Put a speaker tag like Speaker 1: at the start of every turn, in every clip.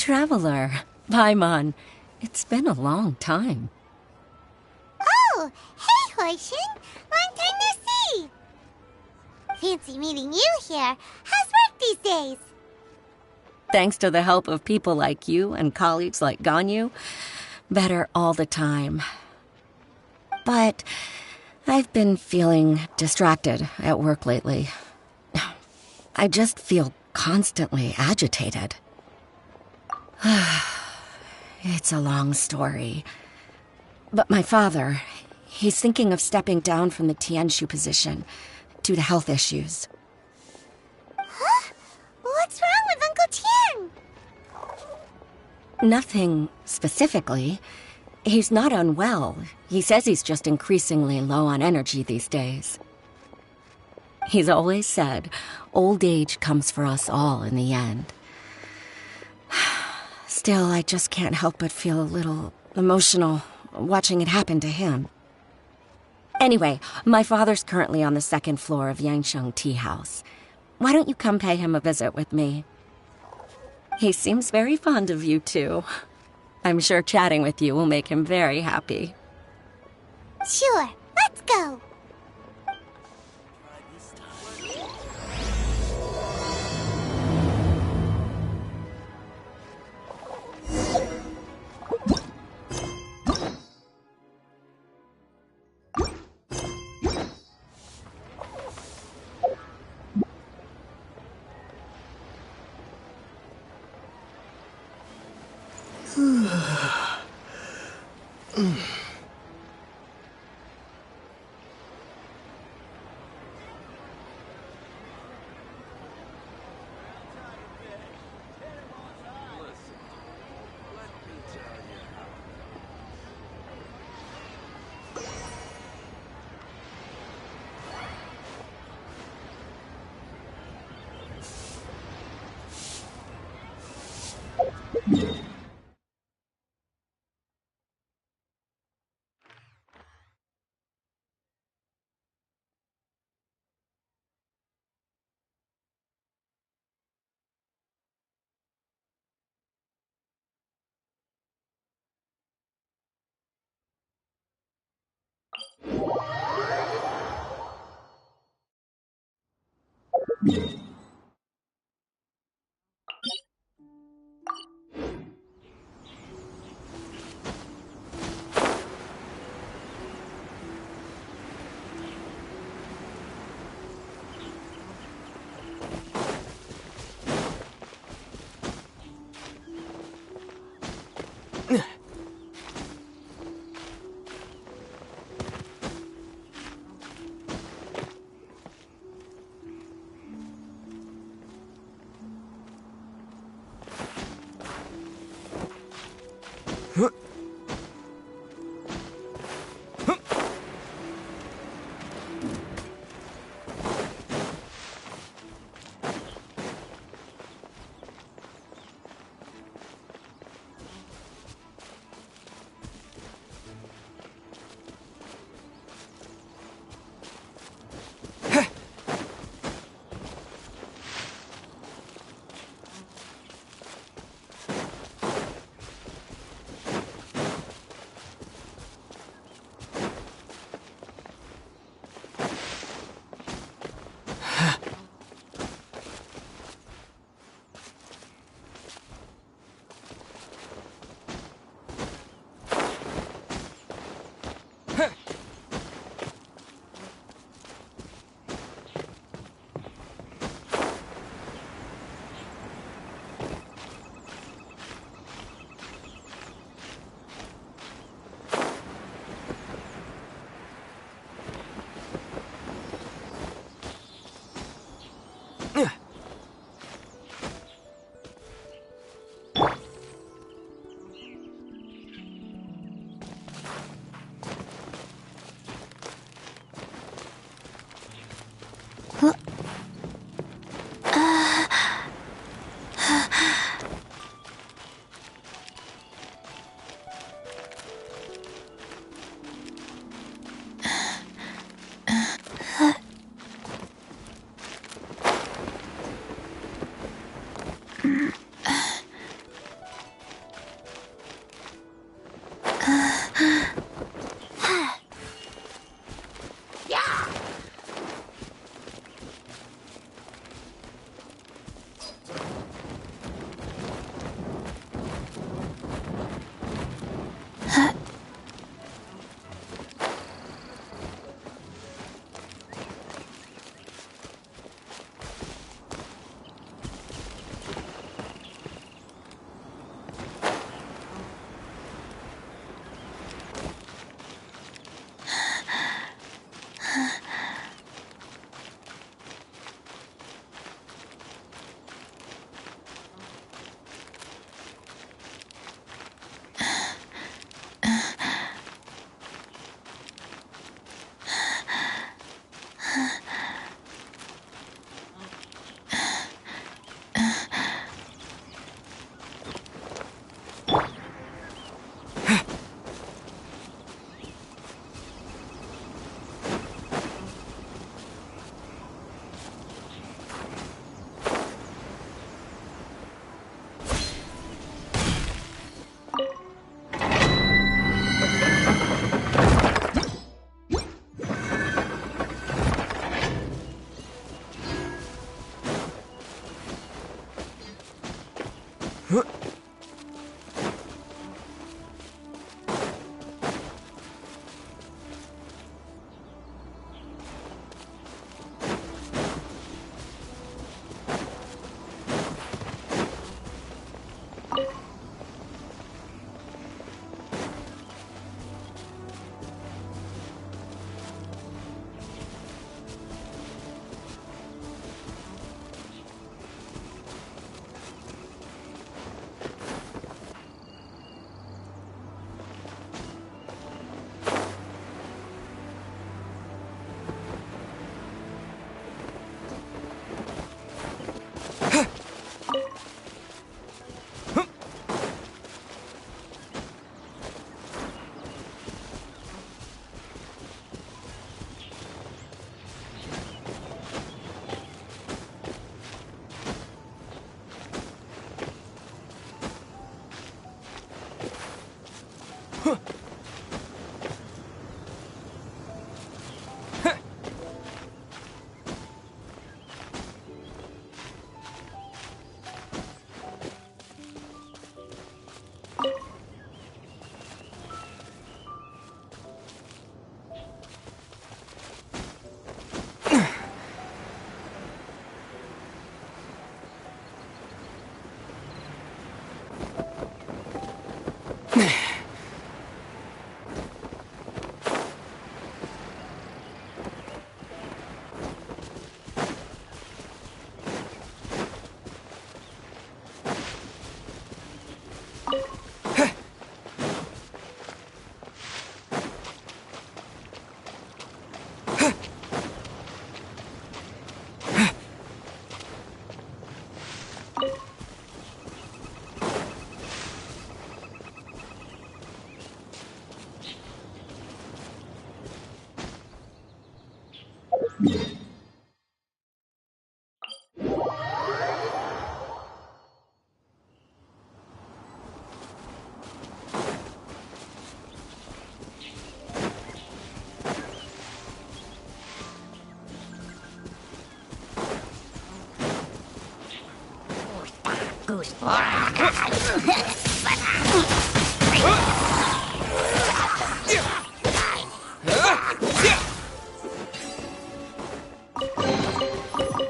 Speaker 1: traveler. Paimon. It's been a long time.
Speaker 2: Oh, hey, Hoishin! Long time no see! Fancy meeting you here. How's work these days?
Speaker 1: Thanks to the help of people like you and colleagues like Ganyu, better all the time. But I've been feeling distracted at work lately. I just feel constantly agitated. It's a long story. But my father, he's thinking of stepping down from the Tianshu position due to health issues.
Speaker 2: Huh? What's wrong with Uncle Tian?
Speaker 1: Nothing specifically. He's not unwell. He says he's just increasingly low on energy these days. He's always said, old age comes for us all in the end. Still, I just can't help but feel a little emotional watching it happen to him. Anyway, my father's currently on the second floor of Yangsheng Tea House. Why don't you come pay him a visit with me? He seems very fond of you, too. I'm sure chatting with you will make him very happy.
Speaker 2: Sure, let's go!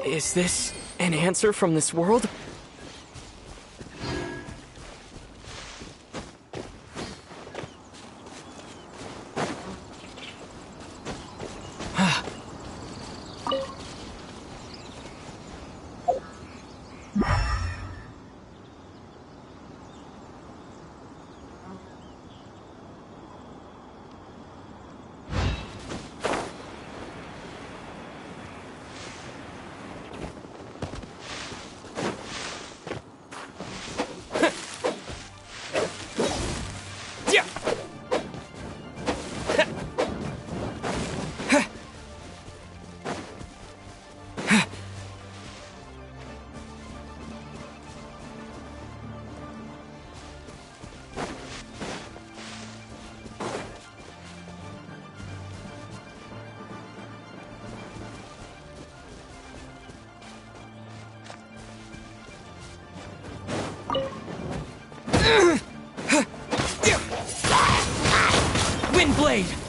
Speaker 3: Is this an answer from this world? Windblade!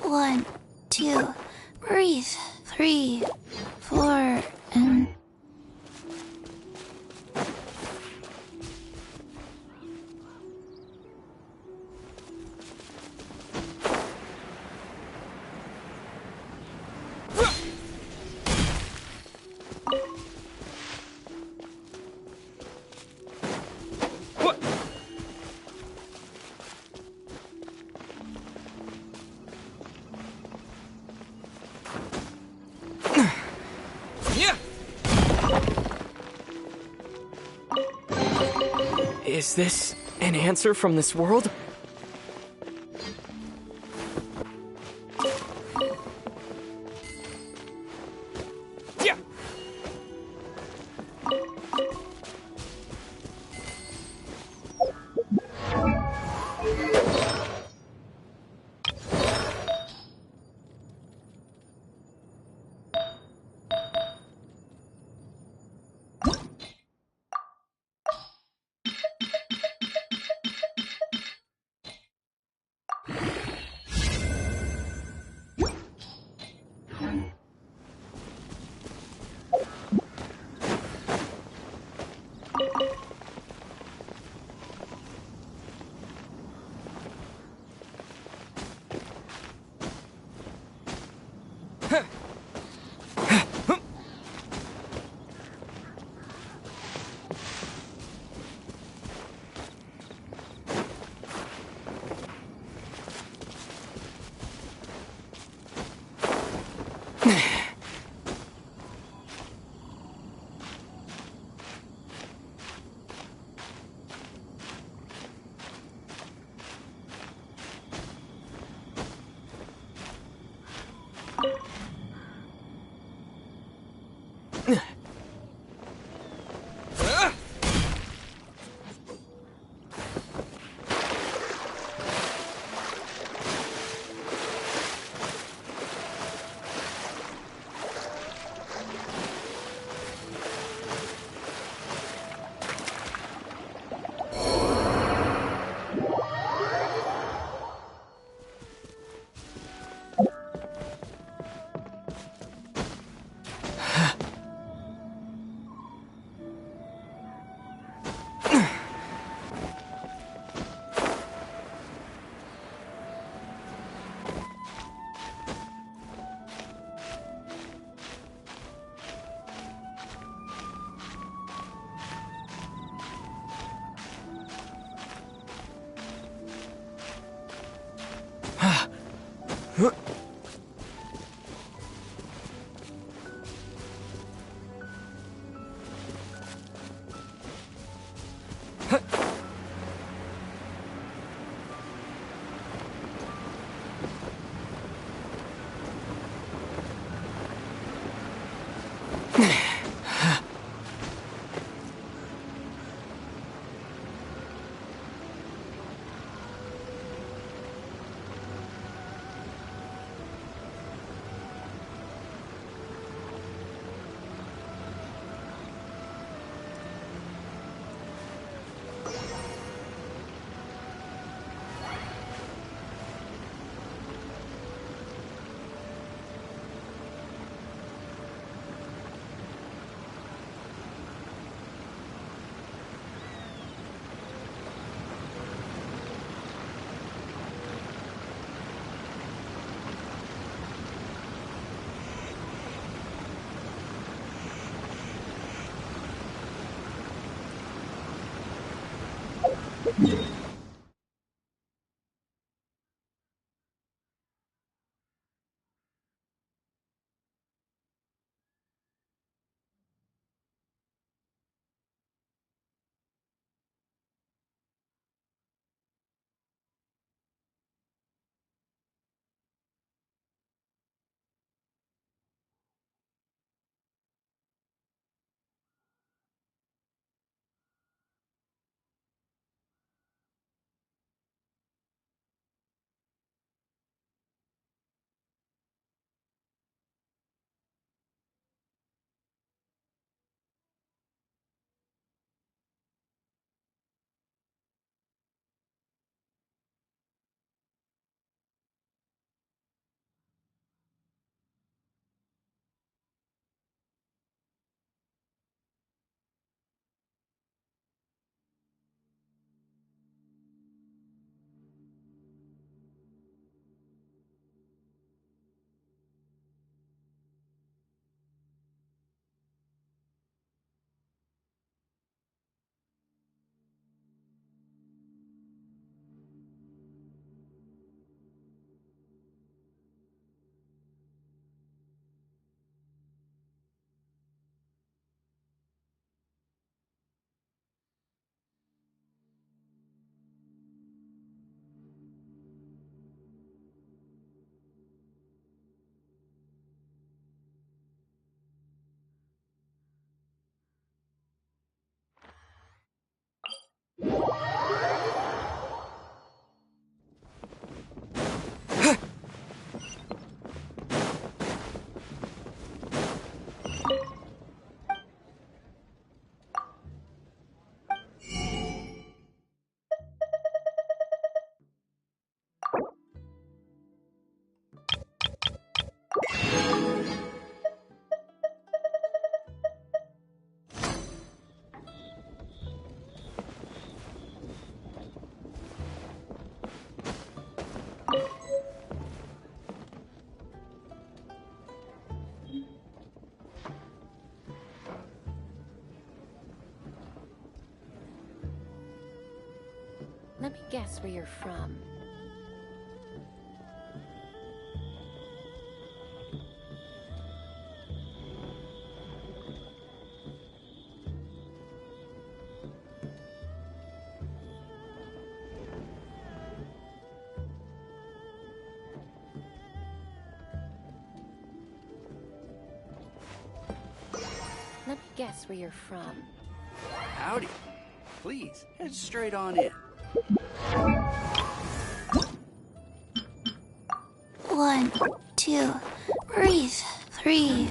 Speaker 2: One, two, breathe. 3, 4, and...
Speaker 3: Is this an answer from this world?
Speaker 4: Let me guess where you're from. Let me guess where you're from.
Speaker 5: Howdy. Please, head straight on in.
Speaker 2: 1, 2, breathe. 3.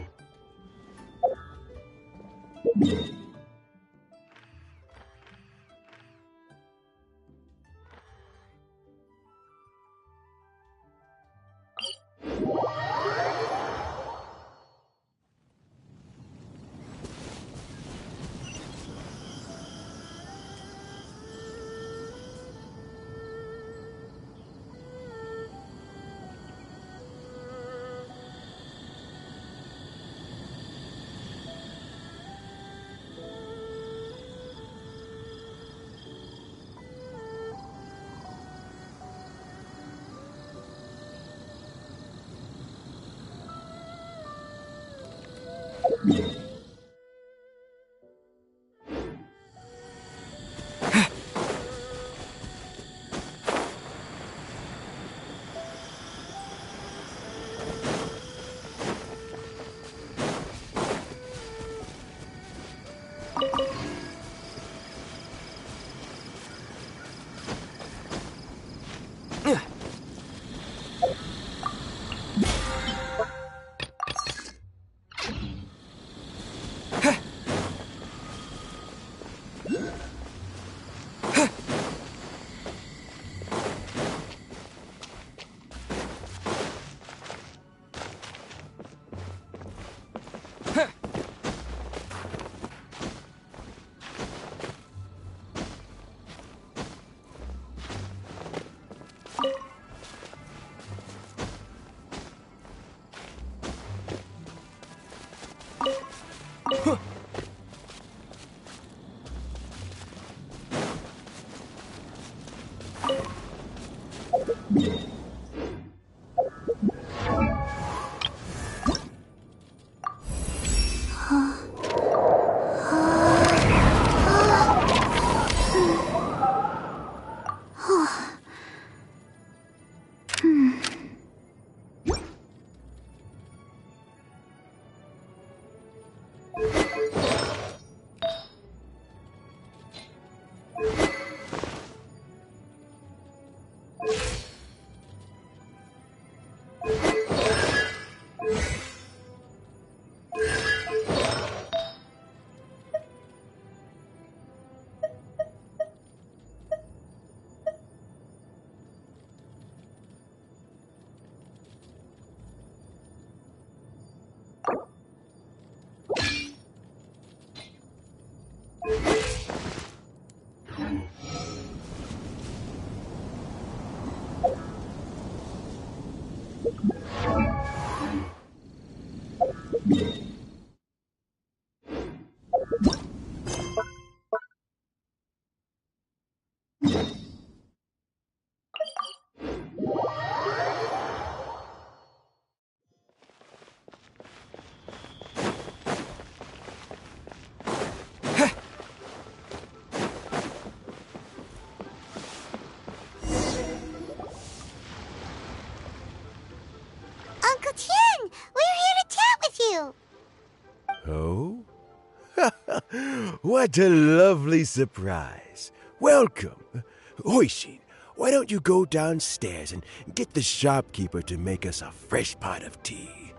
Speaker 6: What a lovely surprise. Welcome. Hoishin, why don't you go downstairs and get the shopkeeper to make us a fresh pot of tea?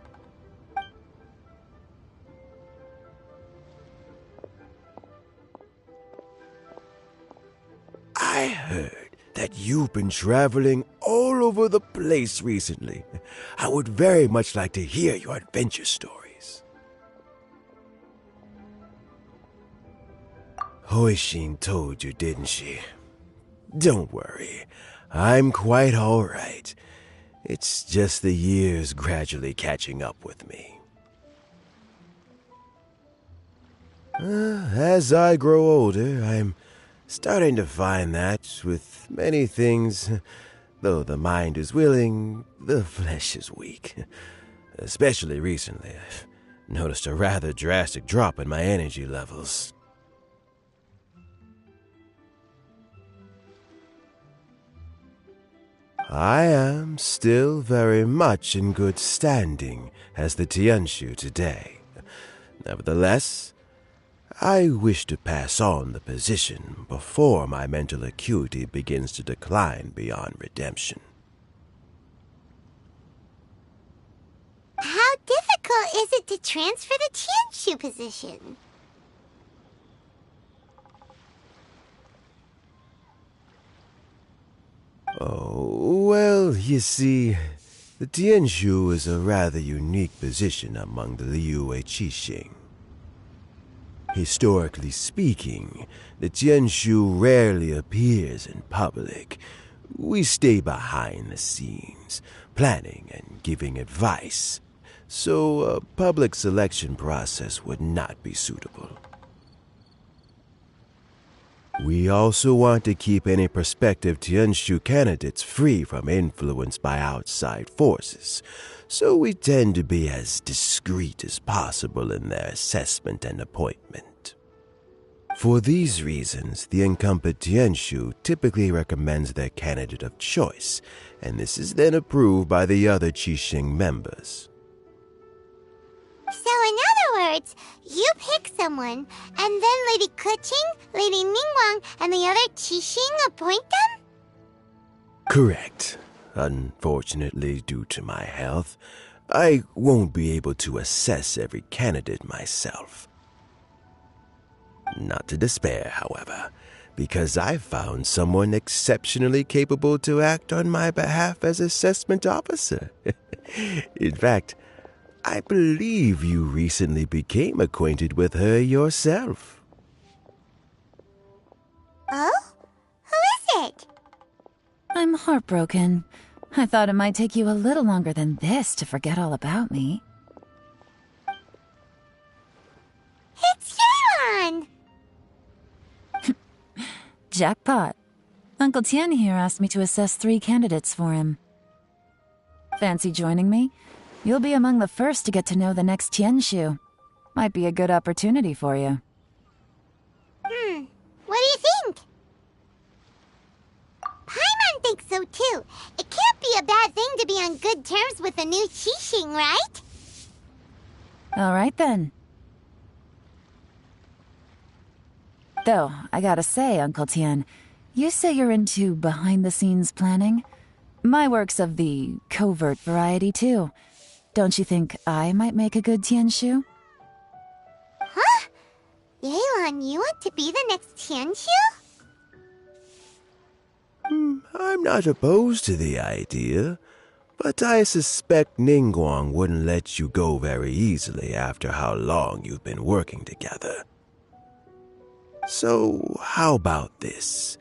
Speaker 6: I heard that you've been traveling all over the place recently. I would very much like to hear your adventure stories. Hoishin told you, didn't she? Don't worry, I'm quite all right. It's just the years gradually catching up with me. As I grow older, I'm starting to find that with many things, though the mind is willing, the flesh is weak. Especially recently, I've noticed a rather drastic drop in my energy levels. I am still very much in good standing as the Tianshu today. Nevertheless, I wish to pass on the position before my mental acuity begins to decline beyond redemption.
Speaker 2: How difficult is it to transfer the Tianshu position?
Speaker 6: Oh, well, you see, the Tianshu is a rather unique position among the Liyue Qixing. Historically speaking, the Tianshu rarely appears in public. We stay behind the scenes, planning and giving advice, so a public selection process would not be suitable. We also want to keep any prospective Tianshu candidates free from influence by outside forces, so we tend to be as discreet as possible in their assessment and appointment. For these reasons, the incumbent Tianshu typically recommends their candidate of choice, and this is then approved by the other Qixing members.
Speaker 2: So in other words, you pick someone, and then Lady Keqing, Lady Ningguang, and the other Qixing appoint them?
Speaker 6: Correct. Unfortunately, due to my health, I won't be able to assess every candidate myself. Not to despair, however, because I found someone exceptionally capable to act on my behalf as assessment officer. In fact, I believe you recently became acquainted with her yourself.
Speaker 2: Oh? Who is it?
Speaker 7: I'm heartbroken. I thought it might take you a little longer than this to forget all about me.
Speaker 2: It's Yelan!
Speaker 7: Jackpot. Uncle Tian here asked me to assess 3 candidates for him. Fancy joining me? You'll be among the first to get to know the next Tianshu. Might be a good opportunity for you.
Speaker 2: What do you think? Paimon thinks so too. It can't be a bad thing to be on good terms with a new Qixing, right?
Speaker 7: All right then. Though, I gotta say, Uncle Tian, you say you're into behind-the-scenes planning? My work's of the covert variety, too. Don't you think I might make a good Tianshu?
Speaker 2: Huh? Yelan, you want to be the next Tianshu?
Speaker 6: I'm not opposed to the idea, but I suspect Ningguang wouldn't let you go very easily after how long you've been working together. So, how about this?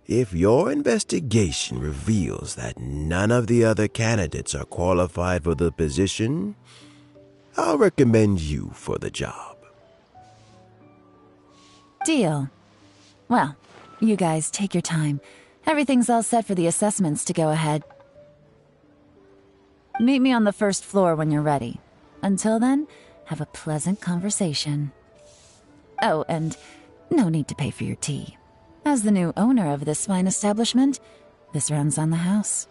Speaker 6: If your investigation reveals that none of the other candidates are qualified for the position, I'll recommend you for the job.
Speaker 7: Deal. Well, you guys take your time. Everything's all set for the assessments to go ahead. Meet me on the first floor when you're ready. Until then, have a pleasant conversation. Oh, and no need to pay for your tea. As the new owner of this fine establishment, this runs on the house.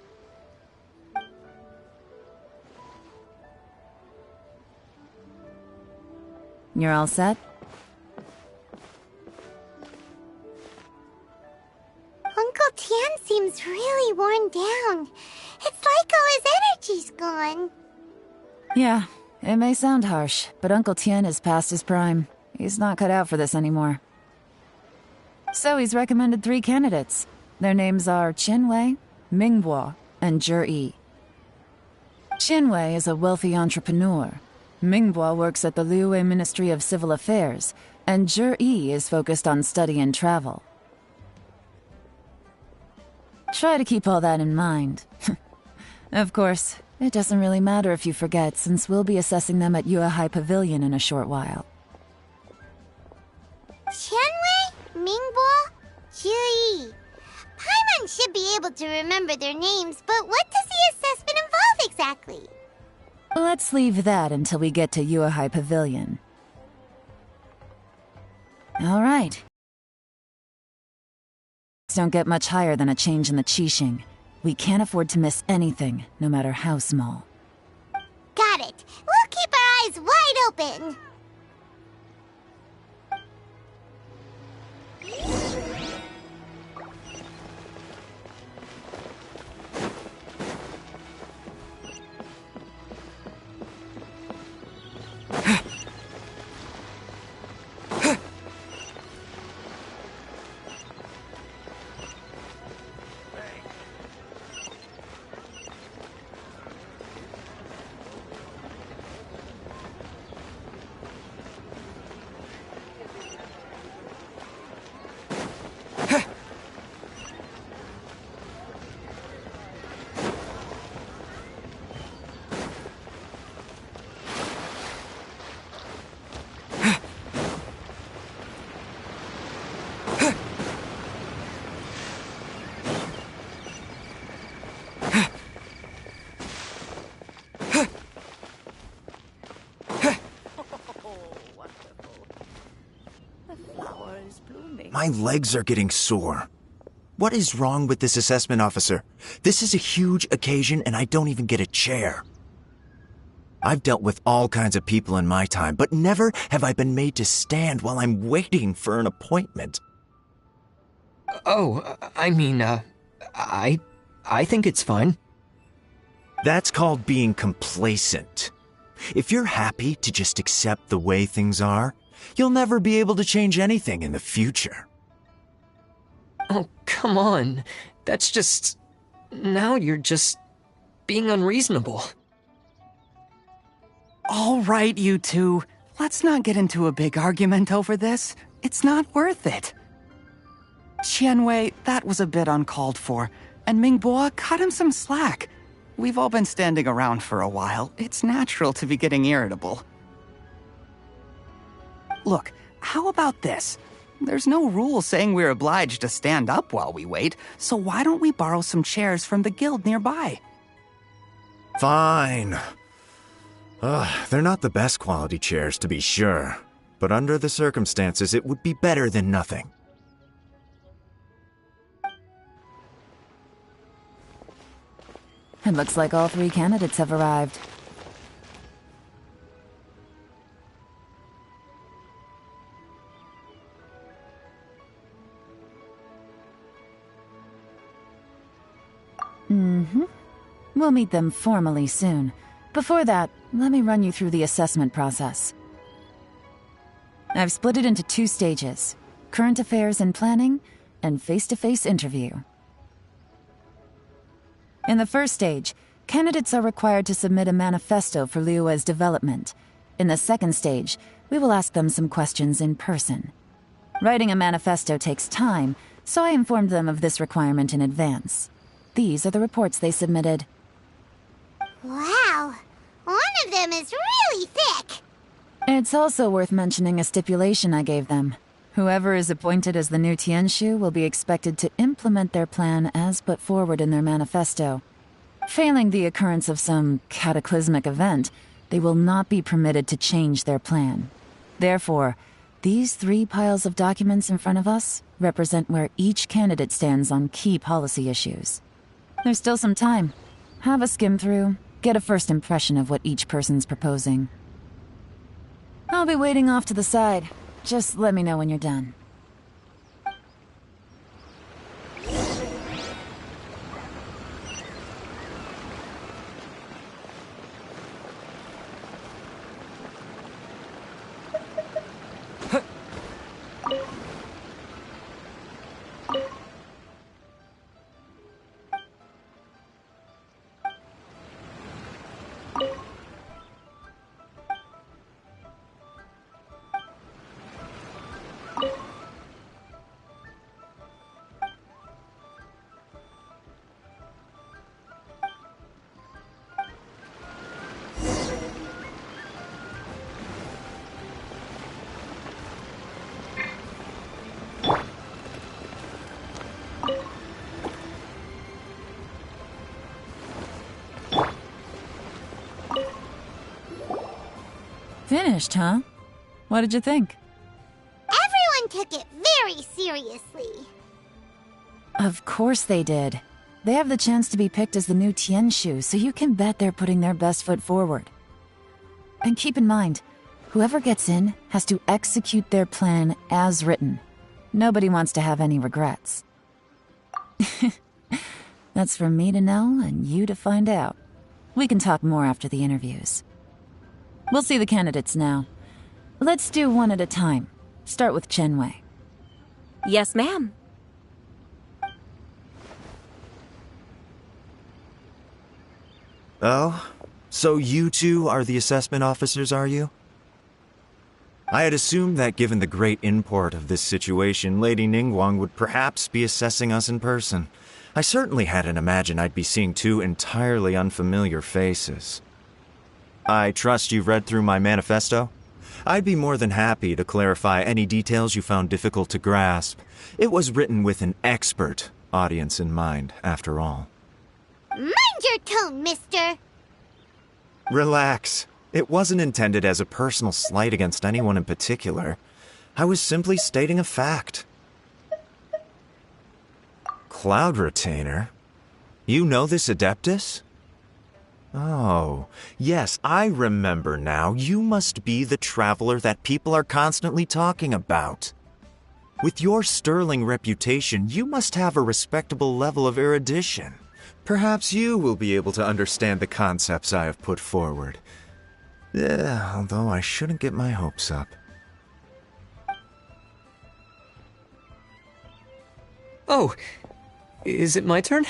Speaker 7: You're all set?
Speaker 2: Tian seems really worn down. It's like all his energy's gone.
Speaker 7: Yeah, it may sound harsh, but Uncle Tien is past his prime. He's not cut out for this anymore. So he's recommended 3 candidates. Their names are Qinwei, Mingbo, and Zhi. Qinwei is a wealthy entrepreneur. Mingbo works at the Liyue Ministry of Civil Affairs, and Zhi is focused on study and travel. Try to keep all that in mind. Of course, it doesn't really matter if you forget, since we'll be assessing them at Yuehai Pavilion in a short while.
Speaker 2: Qianwei, Mingbo, Zhi. Paimon should be able to remember their names, but what does the assessment involve exactly?
Speaker 7: Let's leave that until we get to Yuehai Pavilion. All right. Don't get much higher than a change in the Qixing. We can't afford to miss anything, no matter how small.
Speaker 2: Got it. We'll keep our eyes wide open.
Speaker 8: My legs are getting sore. What is wrong with this assessment officer? This is a huge occasion and I don't even get a chair. I've dealt with all kinds of people in my time, but never have I been made to stand while I'm waiting for an appointment.
Speaker 3: Oh, I mean, I think it's fine.
Speaker 8: That's called being complacent. If you're happy to just accept the way things are, you'll never be able to change anything in the future.
Speaker 3: Oh, come on. That's just... Now you're just being unreasonable.
Speaker 5: All right, you two. Let's not get into a big argument over this. It's not worth it. Qianwei, that was a bit uncalled for. And Mingbo, cut him some slack. We've all been standing around for a while. It's natural to be getting irritable. Look, how about this? There's no rule saying we're obliged to stand up while we wait, so why don't we borrow some chairs from the guild nearby?
Speaker 8: Fine. They're not the best quality chairs, to be sure. But under the circumstances, it would be better than nothing.
Speaker 7: It looks like all 3 candidates have arrived. We'll meet them formally soon. Before that, let me run you through the assessment process. I've split it into 2 stages: current affairs and planning, and face-to-face interview. In the first stage, candidates are required to submit a manifesto for Liyue's development. In the second stage, we will ask them some questions in person. Writing a manifesto takes time, so I informed them of this requirement in advance. These are the reports they submitted.
Speaker 2: Wow. One of them is really thick.
Speaker 7: It's also worth mentioning a stipulation I gave them. Whoever is appointed as the new Tianshu will be expected to implement their plan as put forward in their manifesto. Failing the occurrence of some cataclysmic event, they will not be permitted to change their plan. Therefore, these 3 piles of documents in front of us represent where each candidate stands on key policy issues. There's still some time. Have a skim through, get a first impression of what each person's proposing. I'll be waiting off to the side. Just let me know when you're done. Finished, huh? What did you think?
Speaker 2: Everyone took it very seriously.
Speaker 7: Of course they did. They have the chance to be picked as the new Tianshu, so you can bet they're putting their best foot forward. And keep in mind, whoever gets in has to execute their plan as written. Nobody wants to have any regrets. That's for me to know and you to find out. We can talk more after the interviews. We'll see the candidates now. Let's do one at a time. Start with Chenwei.
Speaker 4: Yes, ma'am.
Speaker 8: Oh? So you two are the assessment officers, are you? I had assumed that given the great import of this situation, Lady Ningguang would perhaps be assessing us in person. I certainly hadn't imagined I'd be seeing two entirely unfamiliar faces. I trust you've read through my manifesto? I'd be more than happy to clarify any details you found difficult to grasp. It was written with an expert audience in mind, after all.
Speaker 2: Mind your tone, mister!
Speaker 8: Relax. It wasn't intended as a personal slight against anyone in particular. I was simply stating a fact. Cloud Retainer? You know this Adeptus? Oh, yes, I remember now. You must be the traveler that people are constantly talking about. With your sterling reputation, you must have a respectable level of erudition. Perhaps you will be able to understand the concepts I have put forward. Yeah, although I shouldn't get my hopes up.
Speaker 3: Oh, is it my turn?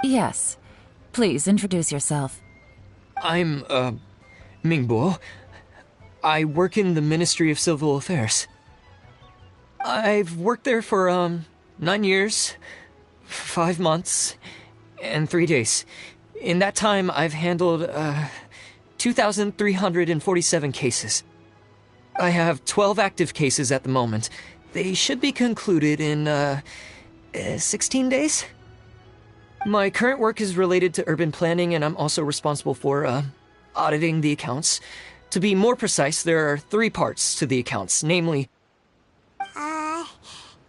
Speaker 7: Yes. Please, introduce yourself.
Speaker 3: I'm, Mingbo. I work in the Ministry of Civil Affairs. I've worked there for, 9 years, 5 months, and 3 days. In that time, I've handled, 2,347 cases. I have 12 active cases at the moment. They should be concluded in, 16 days? My current work is related to urban planning, and I'm also responsible for, auditing the accounts. To be more precise, there are 3 parts to the accounts, namely...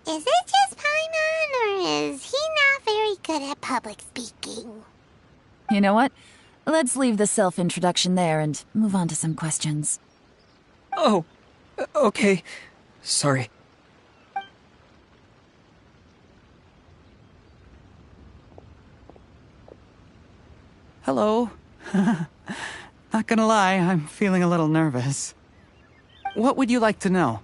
Speaker 2: Is it just Paimon, or is he not very good at public speaking?
Speaker 7: You know what? Let's leave the self-introduction there and move on to some questions.
Speaker 3: Oh, okay. Sorry.
Speaker 5: Hello. Not gonna lie, I'm feeling a little nervous. What would you like to know?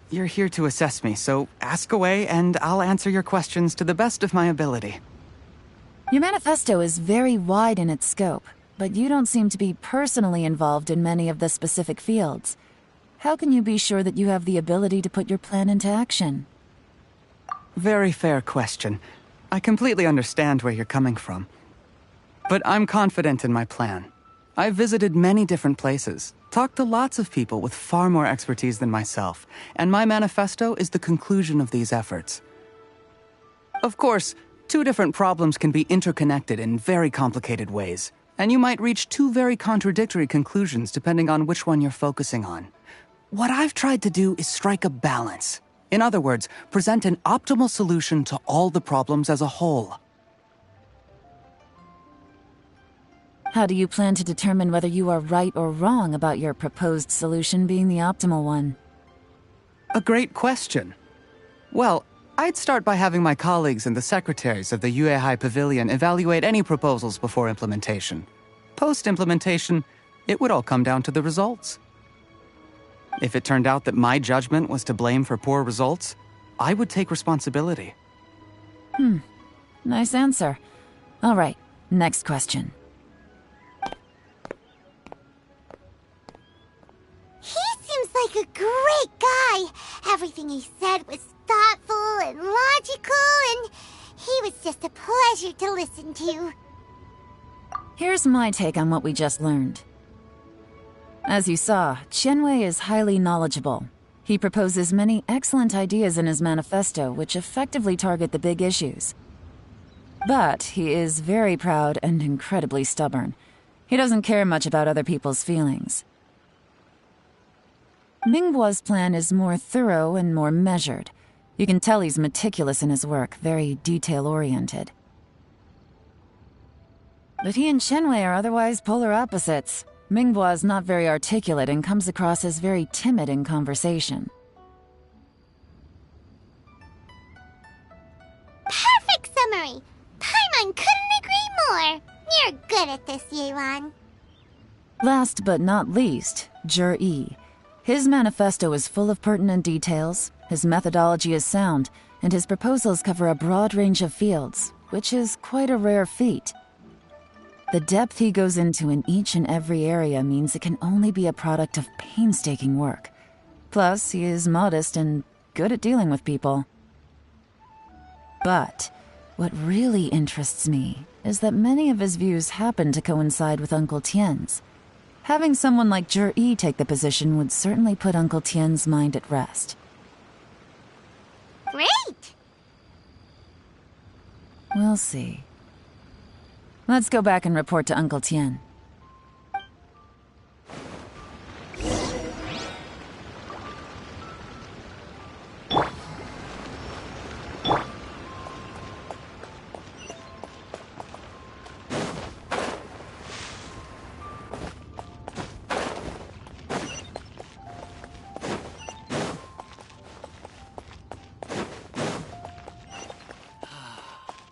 Speaker 5: You're here to assess me, so ask away and I'll answer your questions to the best of my ability.
Speaker 7: Your manifesto is very wide in its scope, but you don't seem to be personally involved in many of the specific fields. How can you be sure that you have the ability to put your plan into action?
Speaker 5: Very fair question. I completely understand where you're coming from. But I'm confident in my plan. I've visited many different places, talked to lots of people with far more expertise than myself, and my manifesto is the conclusion of these efforts. Of course, 2 different problems can be interconnected in very complicated ways, and you might reach 2 very contradictory conclusions depending on which one you're focusing on. What I've tried to do is strike a balance. In other words, present an optimal solution to all the problems as a whole.
Speaker 7: How do you plan to determine whether you are right or wrong about your proposed solution being the optimal one?
Speaker 5: A great question. Well, I'd start by having my colleagues and the secretaries of the Yuehai Pavilion evaluate any proposals before implementation. Post-implementation, it would all come down to the results. If it turned out that my judgment was to blame for poor results, I would take responsibility.
Speaker 7: Nice answer. All right, next question.
Speaker 2: He seems like a great guy. Everything he said was thoughtful and logical, and he was just a pleasure to listen to.
Speaker 7: Here's my take on what we just learned. As you saw, Chenwei is highly knowledgeable. He proposes many excellent ideas in his manifesto which effectively target the big issues. But he is very proud and incredibly stubborn. He doesn't care much about other people's feelings. Mingbo's plan is more thorough and more measured. You can tell he's meticulous in his work, very detail-oriented. But he and Shenwei are otherwise polar opposites. Mingbo is not very articulate and comes across as very timid in conversation.
Speaker 2: Perfect summary! Paimon couldn't agree more! You're good at this, Yewan.
Speaker 7: Last but not least, Jur-E. His manifesto is full of pertinent details, his methodology is sound, and his proposals cover a broad range of fields, which is quite a rare feat. The depth he goes into in each and every area means it can only be a product of painstaking work. Plus, he is modest and good at dealing with people. But what really interests me is that many of his views happen to coincide with Uncle Tien's. Having someone like Jur-E take the position would certainly put Uncle Tien's mind at rest.
Speaker 2: Great!
Speaker 7: We'll see. Let's go back and report to Uncle Tien.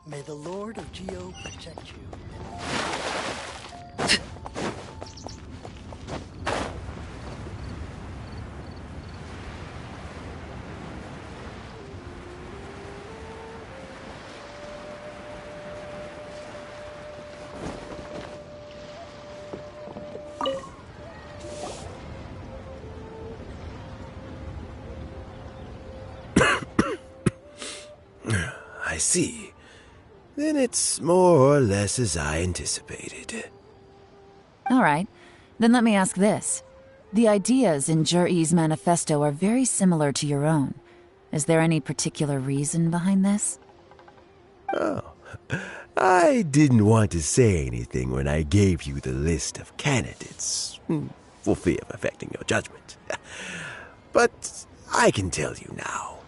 Speaker 9: May the Lord of Geo protect you.
Speaker 6: I see. Then it's more or less as I anticipated.
Speaker 7: All right, then let me ask this. The ideas in Jur-E's manifesto are very similar to your own. Is there any particular reason behind this?
Speaker 6: Oh, I didn't want to say anything when I gave you the list of candidates, for fear of affecting your judgment. But I can tell you now.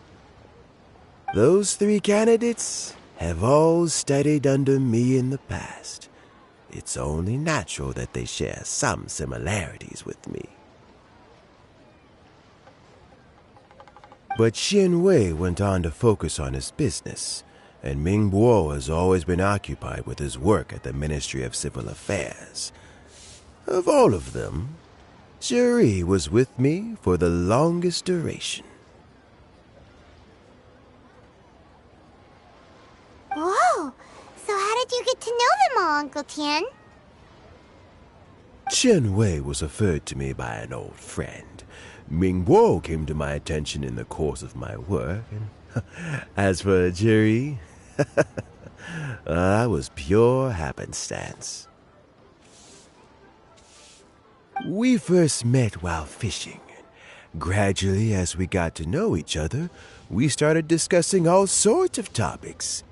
Speaker 6: Those 3 candidates have all studied under me in the past. It's only natural that they share some similarities with me. But Shenwei went on to focus on his business, and Mingbo has always been occupied with his work at the Ministry of Civil Affairs. Of all of them, Jur-E was with me for the longest duration.
Speaker 2: Whoa! So how did you get to know them all, Uncle Tien?
Speaker 6: Shenwei was referred to me by an old friend. Mingbo came to my attention in the course of my work, and as for Jur-E, that was pure happenstance. We first met while fishing, and gradually as we got to know each other, we started discussing all sorts of topics.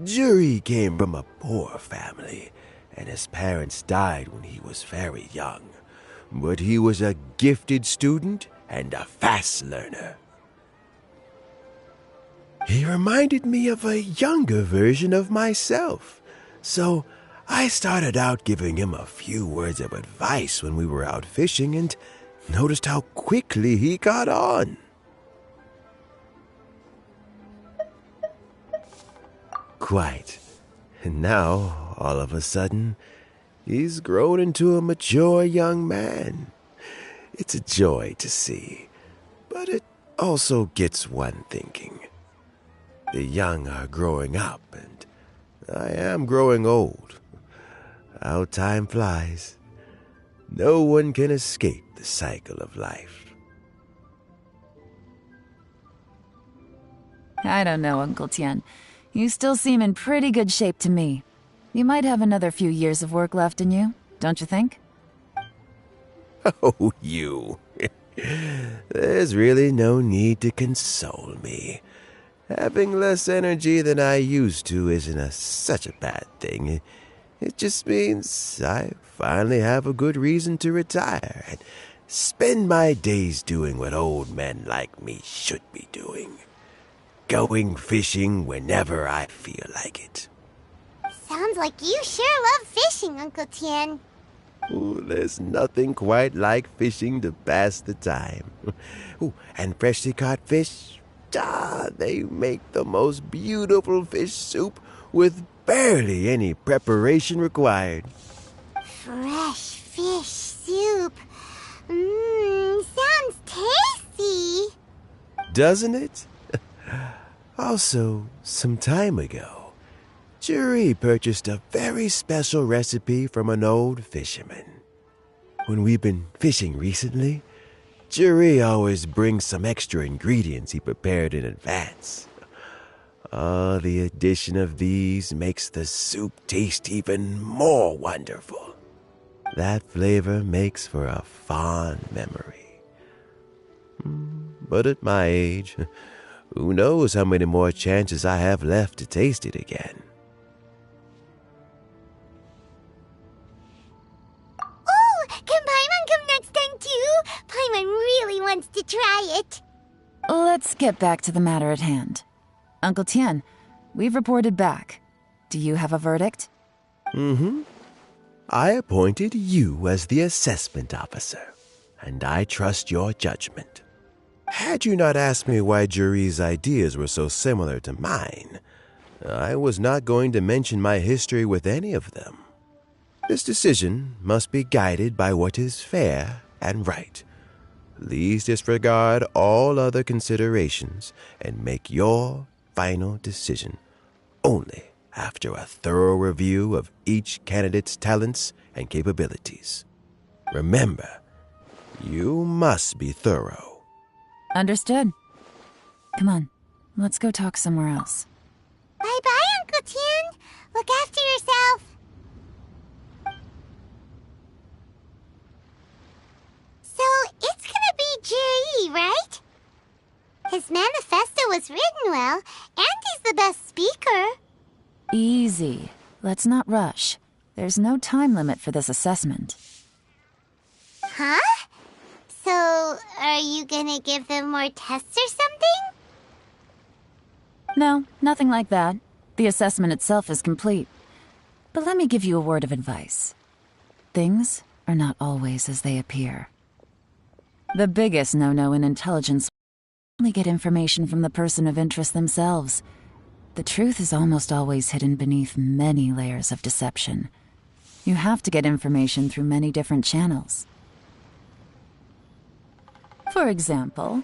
Speaker 6: Jur-E came from a poor family, and his parents died when he was very young. But he was a gifted student and a fast learner. He reminded me of a younger version of myself, so I started out giving him a few words of advice when we were out fishing and noticed how quickly he got on. Quite. And now, all of a sudden, he's grown into a mature young man. It's a joy to see, but it also gets one thinking. The young are growing up, and I am growing old. How time flies. No one can escape the cycle of life.
Speaker 7: I don't know, Uncle Tien. You still seem in pretty good shape to me. You might have another few years of work left in you, don't you think?
Speaker 6: Oh, you. There's really no need to console me. Having less energy than I used to isn't such a bad thing. It just means I finally have a good reason to retire and spend my days doing what old men like me should be doing. Going fishing whenever I feel like it.
Speaker 2: Sounds like you sure love fishing, Uncle Tien.
Speaker 6: Ooh, there's nothing quite like fishing to pass the time. Ooh, and freshly caught fish, they make the most beautiful fish soup with barely any preparation required.
Speaker 2: Fresh fish soup. Sounds tasty.
Speaker 6: Doesn't it? Also, some time ago, Juri purchased a very special recipe from an old fisherman. When we've been fishing recently, Juri always brings some extra ingredients he prepared in advance. The addition of these makes the soup taste even more wonderful. That flavor makes for a fond memory. But at my age, who knows how many more chances I have left to taste it again.
Speaker 2: Oh, can Paimon come next time too? Paimon really wants to try it.
Speaker 7: Let's get back to the matter at hand. Uncle Tien, we've reported back. Do you have a verdict?
Speaker 6: I appointed you as the assessment officer, and I trust your judgment. Had you not asked me why Juri's ideas were so similar to mine, I was not going to mention my history with any of them. This decision must be guided by what is fair and right. Please disregard all other considerations and make your final decision only after a thorough review of each candidate's talents and capabilities. Remember, you must be thorough.
Speaker 7: Understood. Come on, let's go talk somewhere else.
Speaker 2: Bye-bye, Uncle Tien. Look after yourself. So, it's gonna be Jiri, right? His manifesto was written well, and he's the best speaker.
Speaker 7: Easy. Let's not rush. There's no time limit for this assessment.
Speaker 2: Huh? So, are you gonna give them more tests or something?
Speaker 7: No, nothing like that. The assessment itself is complete. But let me give you a word of advice. Things are not always as they appear. The biggest no-no in intelligence is only get information from the person of interest themselves. The truth is almost always hidden beneath many layers of deception. You have to get information through many different channels. For example,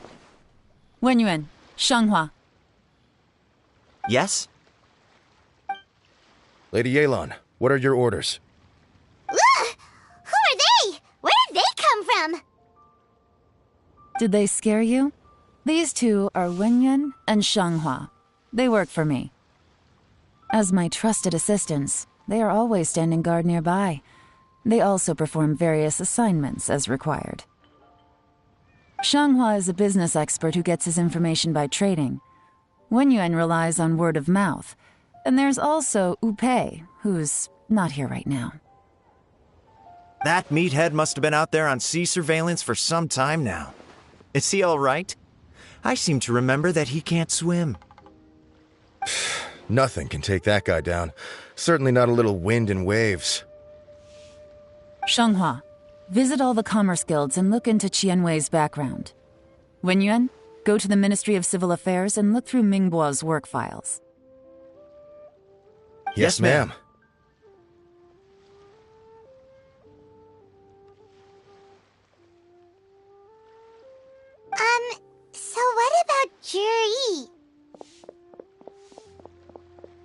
Speaker 7: Wenyuan, Shanghua.
Speaker 8: Yes?
Speaker 10: Lady Yelan, what are your orders?
Speaker 2: Ugh! Who are they? Where did they come from?
Speaker 7: Did they scare you? These two are Wenyuan and Shanghua. They work for me. As my trusted assistants, they are always standing guard nearby. They also perform various assignments as required. Shanghua is a business expert who gets his information by trading. Wenyuan relies on word of mouth. And there's also Upei, who's not here right now.
Speaker 8: That meathead must have been out there on sea surveillance for some time now. Is he all right? I seem to remember that he can't swim.
Speaker 10: Nothing can take that guy down. Certainly not a little wind and waves.
Speaker 7: Shanghua, visit all the commerce guilds and look into Qianwei's background. Wenyuan, go to the Ministry of Civil Affairs and look through Mingbo's work files.
Speaker 10: Yes, ma'am.
Speaker 2: So what about Juri?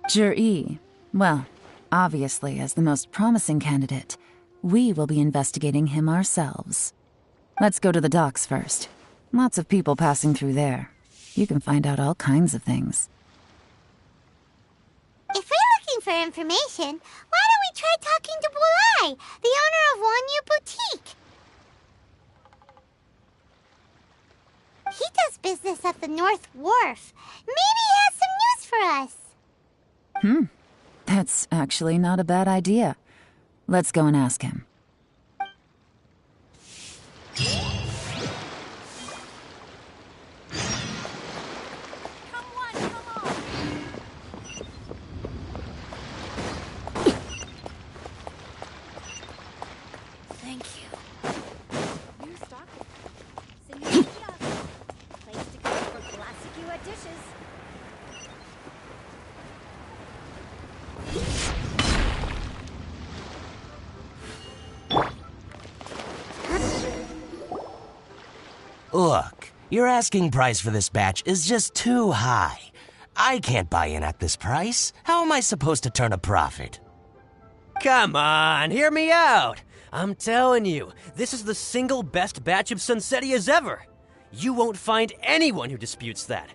Speaker 7: Juri, well, obviously as the most promising candidate, we will be investigating him ourselves. Let's go to the docks first. Lots of people passing through there. You can find out all kinds of things.
Speaker 2: If we're looking for information, why don't we try talking to Bulai, the owner of Wanyu Boutique? He does business at the North Wharf. Maybe he has some news for us.
Speaker 7: That's actually not a bad idea. Let's go and ask him.
Speaker 4: Thank you. New stock. Senorita. Place to go for classic dishes.
Speaker 11: Look, your asking price for this batch is just too high. I can't buy in at this price. How am I supposed to turn a profit?
Speaker 12: Come on, hear me out. I'm telling you, this is the single best batch of Sunsettias ever. You won't find anyone who disputes that.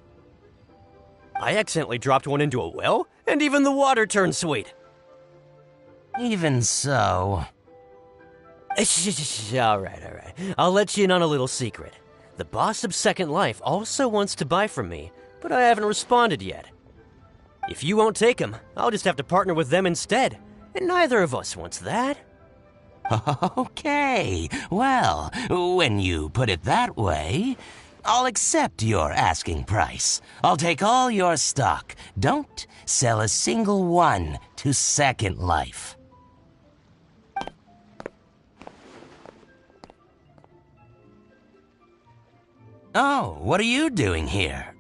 Speaker 12: I accidentally dropped one into a well, and even the water turned sweet.
Speaker 11: Even so...
Speaker 12: All right. I'll let you in on a little secret. The boss of Second Life also wants to buy from me, but I haven't responded yet. If you won't take him, I'll just have to partner with them instead, and neither of us wants that.
Speaker 11: Okay, well, when you put it that way, I'll accept your asking price. I'll take all your stock. Don't sell a single one to Second Life. Oh, what are you doing here?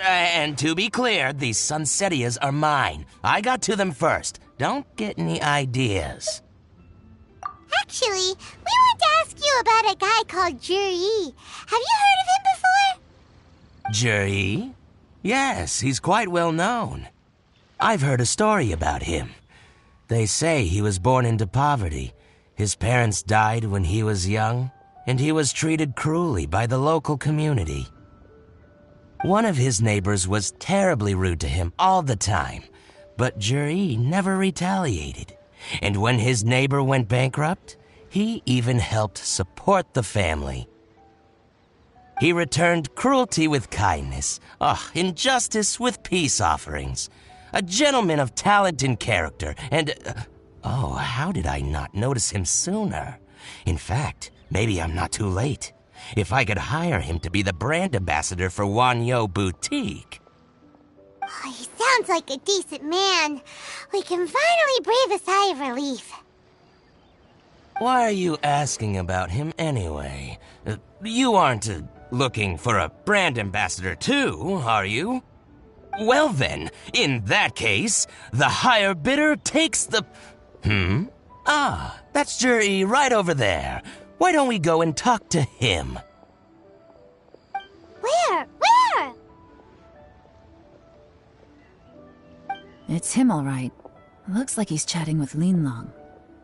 Speaker 11: And to be clear, these Sunsettias are mine. I got to them first. Don't get any ideas.
Speaker 2: Actually, we want to ask you about a guy called Juri. Have you heard of him before?
Speaker 11: Juri? Yes, he's quite well known. I've heard a story about him. They say he was born into poverty. His parents died when he was young, and he was treated cruelly by the local community. One of his neighbors was terribly rude to him all the time, but Juri never retaliated. And when his neighbor went bankrupt, he even helped support the family. He returned cruelty with kindness, injustice with peace offerings. A gentleman of talent and character, and... how did I not notice him sooner? In fact, maybe I'm not too late. If I could hire him to be the brand ambassador for Wanyo Boutique.
Speaker 2: Oh, he sounds like a decent man. We can finally breathe a sigh of relief.
Speaker 11: Why are you asking about him anyway? You aren't looking for a brand ambassador too, are you? Well then, in that case, the higher bidder takes the... that's Juri right over there. Why don't we go and talk to him?
Speaker 2: Where?
Speaker 7: It's him, all right. Looks like he's chatting with Linlong.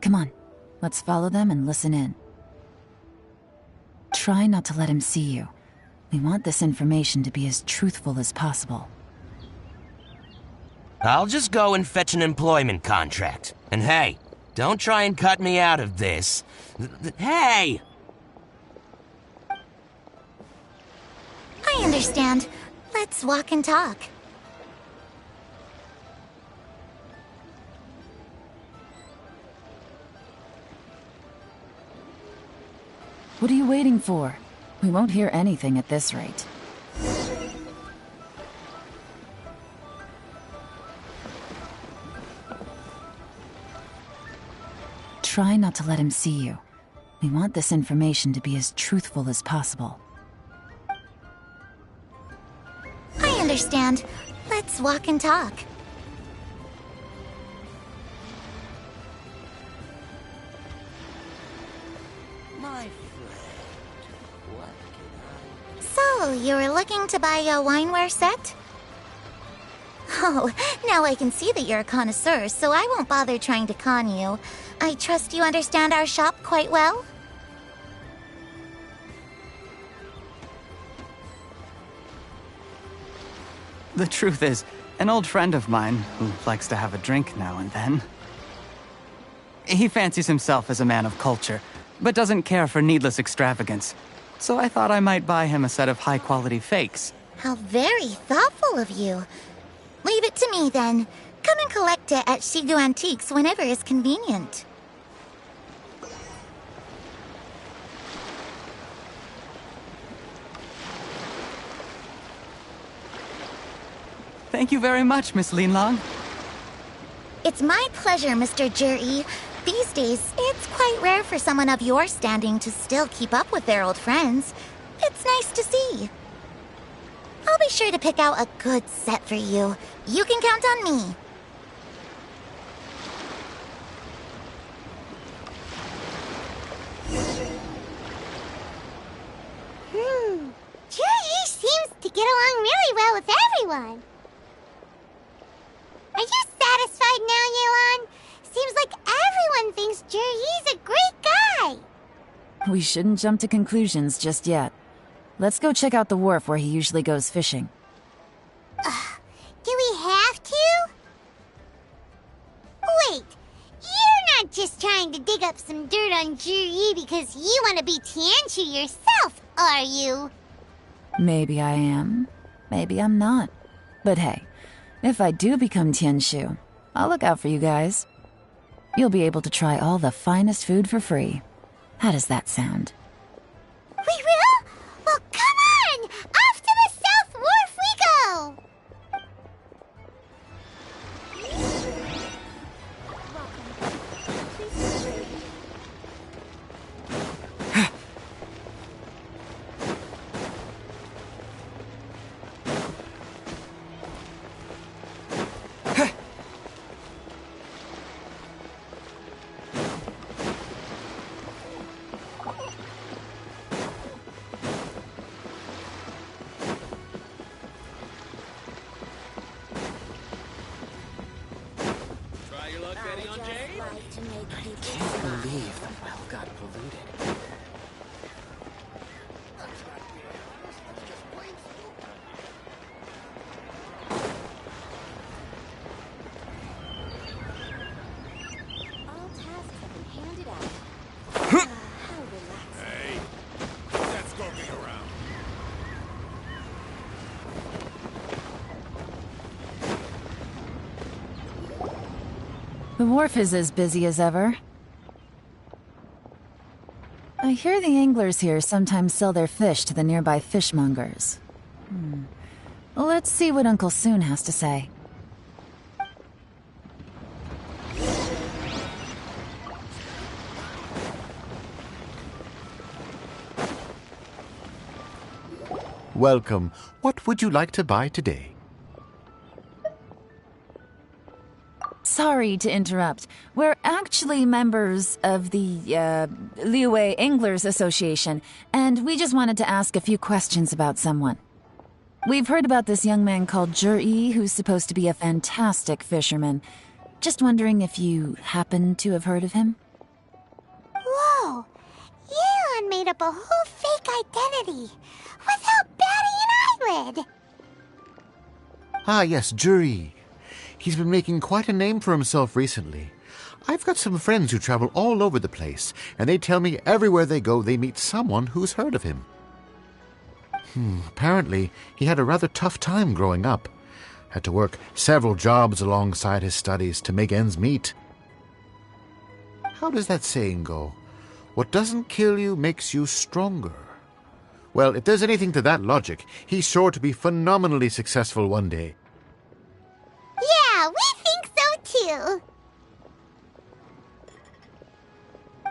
Speaker 7: Come on, let's follow them and listen in. Try not to let him see you. We want this information to be as truthful as possible.
Speaker 11: I'll just go and fetch an employment contract. And hey, don't try and cut me out of this. Hey!
Speaker 2: I understand. Let's walk and talk.
Speaker 7: What are you waiting for? We won't hear anything at this rate. Try not to let him see you. We want this information to be as truthful as possible.
Speaker 2: I understand. Let's walk and talk.
Speaker 11: My friend, what can I...
Speaker 2: So, you were looking to buy a wineware set? Oh, now I can see that you're a connoisseur, so I won't bother trying to con you. I trust you understand our shop quite well?
Speaker 5: The truth is, an old friend of mine, who likes to have a drink now and then, he fancies himself as a man of culture, but doesn't care for needless extravagance. So I thought I might buy him a set of high-quality fakes.
Speaker 2: How very thoughtful of you. Leave it to me, then. Come and collect it at Shigu Antiques whenever is convenient.
Speaker 5: Thank you very much, Miss Linlong.
Speaker 2: It's my pleasure, Mr. Juri. These days, it's quite rare for someone of your standing to still keep up with their old friends. It's nice to see. I'll be sure to pick out a good set for you. You can count on me.
Speaker 13: Juri seems to get along really well with everyone. Are you satisfied now, Yelan? Seems like everyone thinks Juri's a great guy.
Speaker 7: We shouldn't jump to conclusions just yet. Let's go check out the wharf where he usually goes fishing.
Speaker 13: Do we have to? Wait, you're not just trying to dig up some dirt on Juri because you want to be Tianshu yourself, are you?
Speaker 7: Maybe I am. Maybe I'm not. But hey, if I do become Tianshu, I'll look out for you guys. You'll be able to try all the finest food for free. How does that sound?
Speaker 13: We will? Well, come on! Off to the South Wharf we go!
Speaker 7: The wharf is as busy as ever. I hear the anglers here sometimes sell their fish to the nearby fishmongers. Let's see what Uncle Soon has to say.
Speaker 14: Welcome. What would you like to buy today?
Speaker 7: Sorry to interrupt. We're actually members of the, Liyue Anglers Association, and we just wanted to ask a few questions about someone. We've heard about this young man called Juri, who's supposed to be a fantastic fisherman. Just wondering if you happen to have heard of him?
Speaker 13: Whoa! Yelan made up a whole fake identity without batting an eyelid!
Speaker 14: Ah, yes, Juri. He's been making quite a name for himself recently. I've got some friends who travel all over the place, and they tell me everywhere they go they meet someone who's heard of him. Apparently, he had a rather tough time growing up. Had to work several jobs alongside his studies to make ends meet. How does that saying go? What doesn't kill you makes you stronger. Well, if there's anything to that logic, he's sure to be phenomenally successful one day.
Speaker 13: Yeah, we think so too.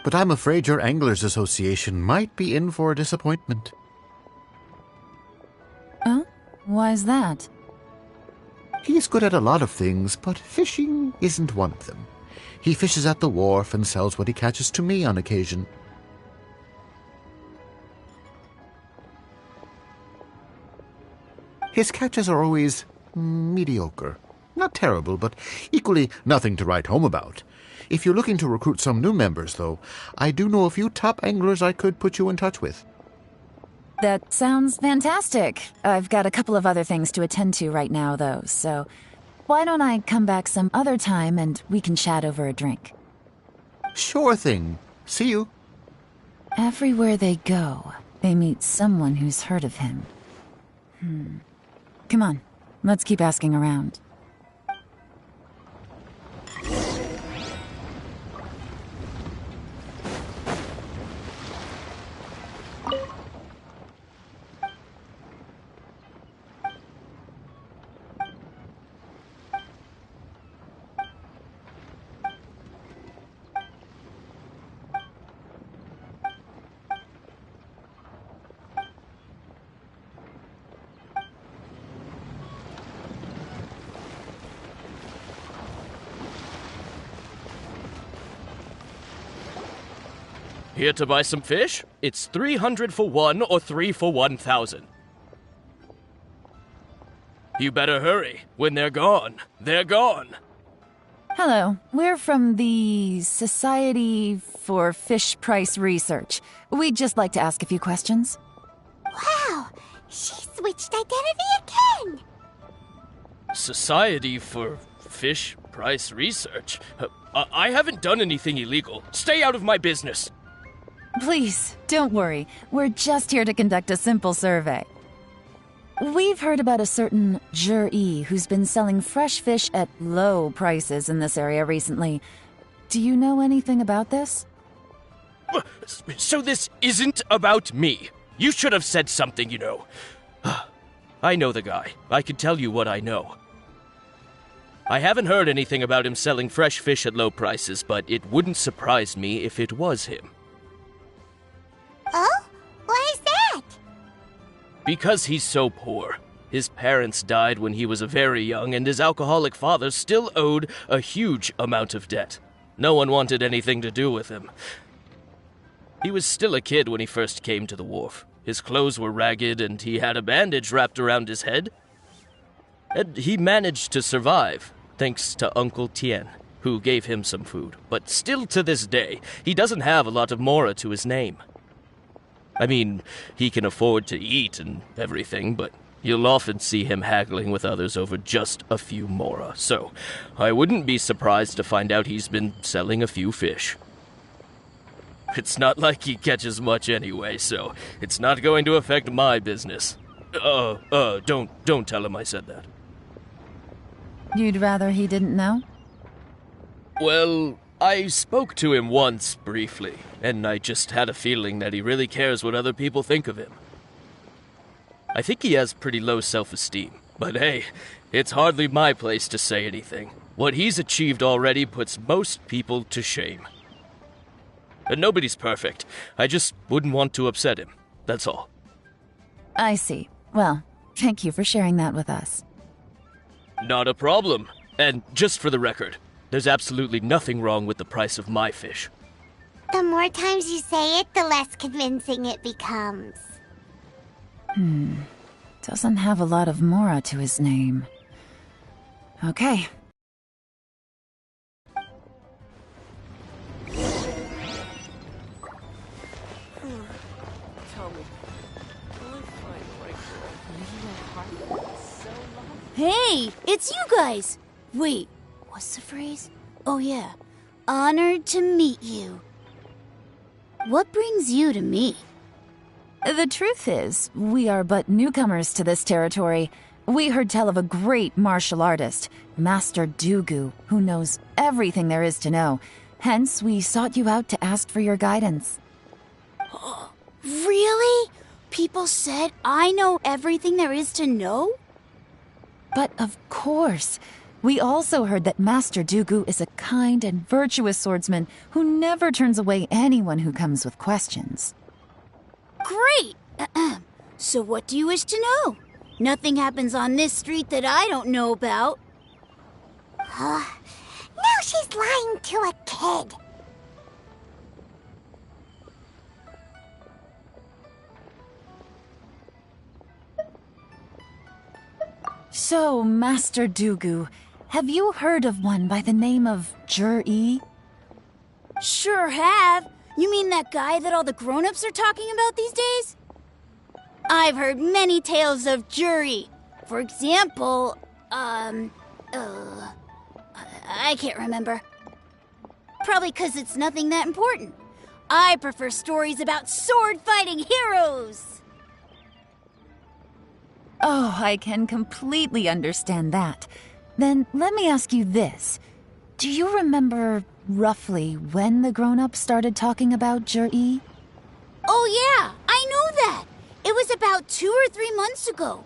Speaker 14: But I'm afraid your Anglers Association might be in for a disappointment.
Speaker 7: Oh? Why's that?
Speaker 14: He's good at a lot of things, but fishing isn't one of them. He fishes at the wharf and sells what he catches to me on occasion. His catches are always mediocre. Not terrible, but equally nothing to write home about. If you're looking to recruit some new members, though, I do know a few top anglers I could put you in touch with.
Speaker 7: That sounds fantastic. I've got a couple of other things to attend to right now, though, so why don't I come back some other time and we can chat over a drink?
Speaker 14: Sure thing. See you.
Speaker 7: Everywhere they go, they meet someone who's heard of him. Come on, let's keep asking around.
Speaker 15: Here to buy some fish? It's 300 for one or 3 for 1,000. You better hurry. When they're gone, they're gone.
Speaker 7: Hello, we're from the Society for Fish Price Research. We'd just like to ask a few questions.
Speaker 13: Wow, she switched identity again!
Speaker 15: Society for Fish Price Research? I haven't done anything illegal. Stay out of my business.
Speaker 7: Please, don't worry. We're just here to conduct a simple survey. We've heard about a certain Jur-E who's been selling fresh fish at low prices in this area recently. Do you know anything about this?
Speaker 15: So this isn't about me. You should have said something, you know. I know the guy. I can tell you what I know. I haven't heard anything about him selling fresh fish at low prices, but it wouldn't surprise me if it was him.
Speaker 13: Oh? Why is that?
Speaker 15: Because he's so poor. His parents died when he was very young, and his alcoholic father still owed a huge amount of debt. No one wanted anything to do with him. He was still a kid when he first came to the wharf. His clothes were ragged, and he had a bandage wrapped around his head. And he managed to survive, thanks to Uncle Tien, who gave him some food. But still to this day, he doesn't have a lot of mora to his name. I mean, he can afford to eat and everything, but you'll often see him haggling with others over just a few mora. So, I wouldn't be surprised to find out he's been selling a few fish. It's not like he catches much anyway, so it's not going to affect my business. Don't tell him I said that.
Speaker 7: You'd rather he didn't know?
Speaker 15: Well, I spoke to him once, briefly, and I just had a feeling that he really cares what other people think of him. I think he has pretty low self-esteem, but hey, it's hardly my place to say anything. What he's achieved already puts most people to shame. And nobody's perfect. I just wouldn't want to upset him, that's all.
Speaker 7: I see. Well, thank you for sharing that with us.
Speaker 15: Not a problem. And just for the record, there's absolutely nothing wrong with the price of my fish.
Speaker 13: The more times you say it, the less convincing it becomes.
Speaker 7: Doesn't have a lot of mora to his name. Okay.
Speaker 16: Hey, it's you guys! Wait, what's the phrase? Oh yeah, honored to meet you. What brings you to me?
Speaker 7: The truth is, we are but newcomers to this territory. We heard tell of a great martial artist, Master Dugu, who knows everything there is to know. Hence, we sought you out to ask for your guidance.
Speaker 16: Really? People said I know everything there is to know?
Speaker 7: But of course. We also heard that Master Dugu is a kind and virtuous swordsman who never turns away anyone who comes with questions.
Speaker 16: Great! So what do you wish to know? Nothing happens on this street that I don't know about.
Speaker 13: Now she's lying to a kid.
Speaker 7: So, Master Dugu, have you heard of one by the name of Jur-E?
Speaker 16: Sure have. You mean that guy that all the grown-ups are talking about these days? I've heard many tales of Jur-E. For example, I can't remember. Probably 'cause it's nothing that important. I prefer stories about sword-fighting heroes.
Speaker 7: Oh, I can completely understand that. Then let me ask you this. Do you remember roughly when the grown-ups started talking about Jur-E?
Speaker 16: Oh yeah, I know that. It was about 2 or 3 months ago.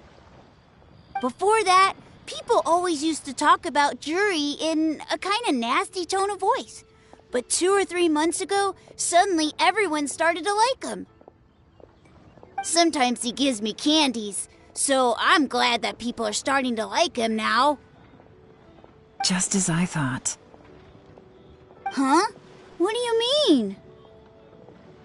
Speaker 16: Before that, people always used to talk about Jur-E in a kind of nasty tone of voice. But 2 or 3 months ago, suddenly everyone started to like him. Sometimes he gives me candies, so I'm glad that people are starting to like him now.
Speaker 7: Just as I thought.
Speaker 16: Huh? What do you mean?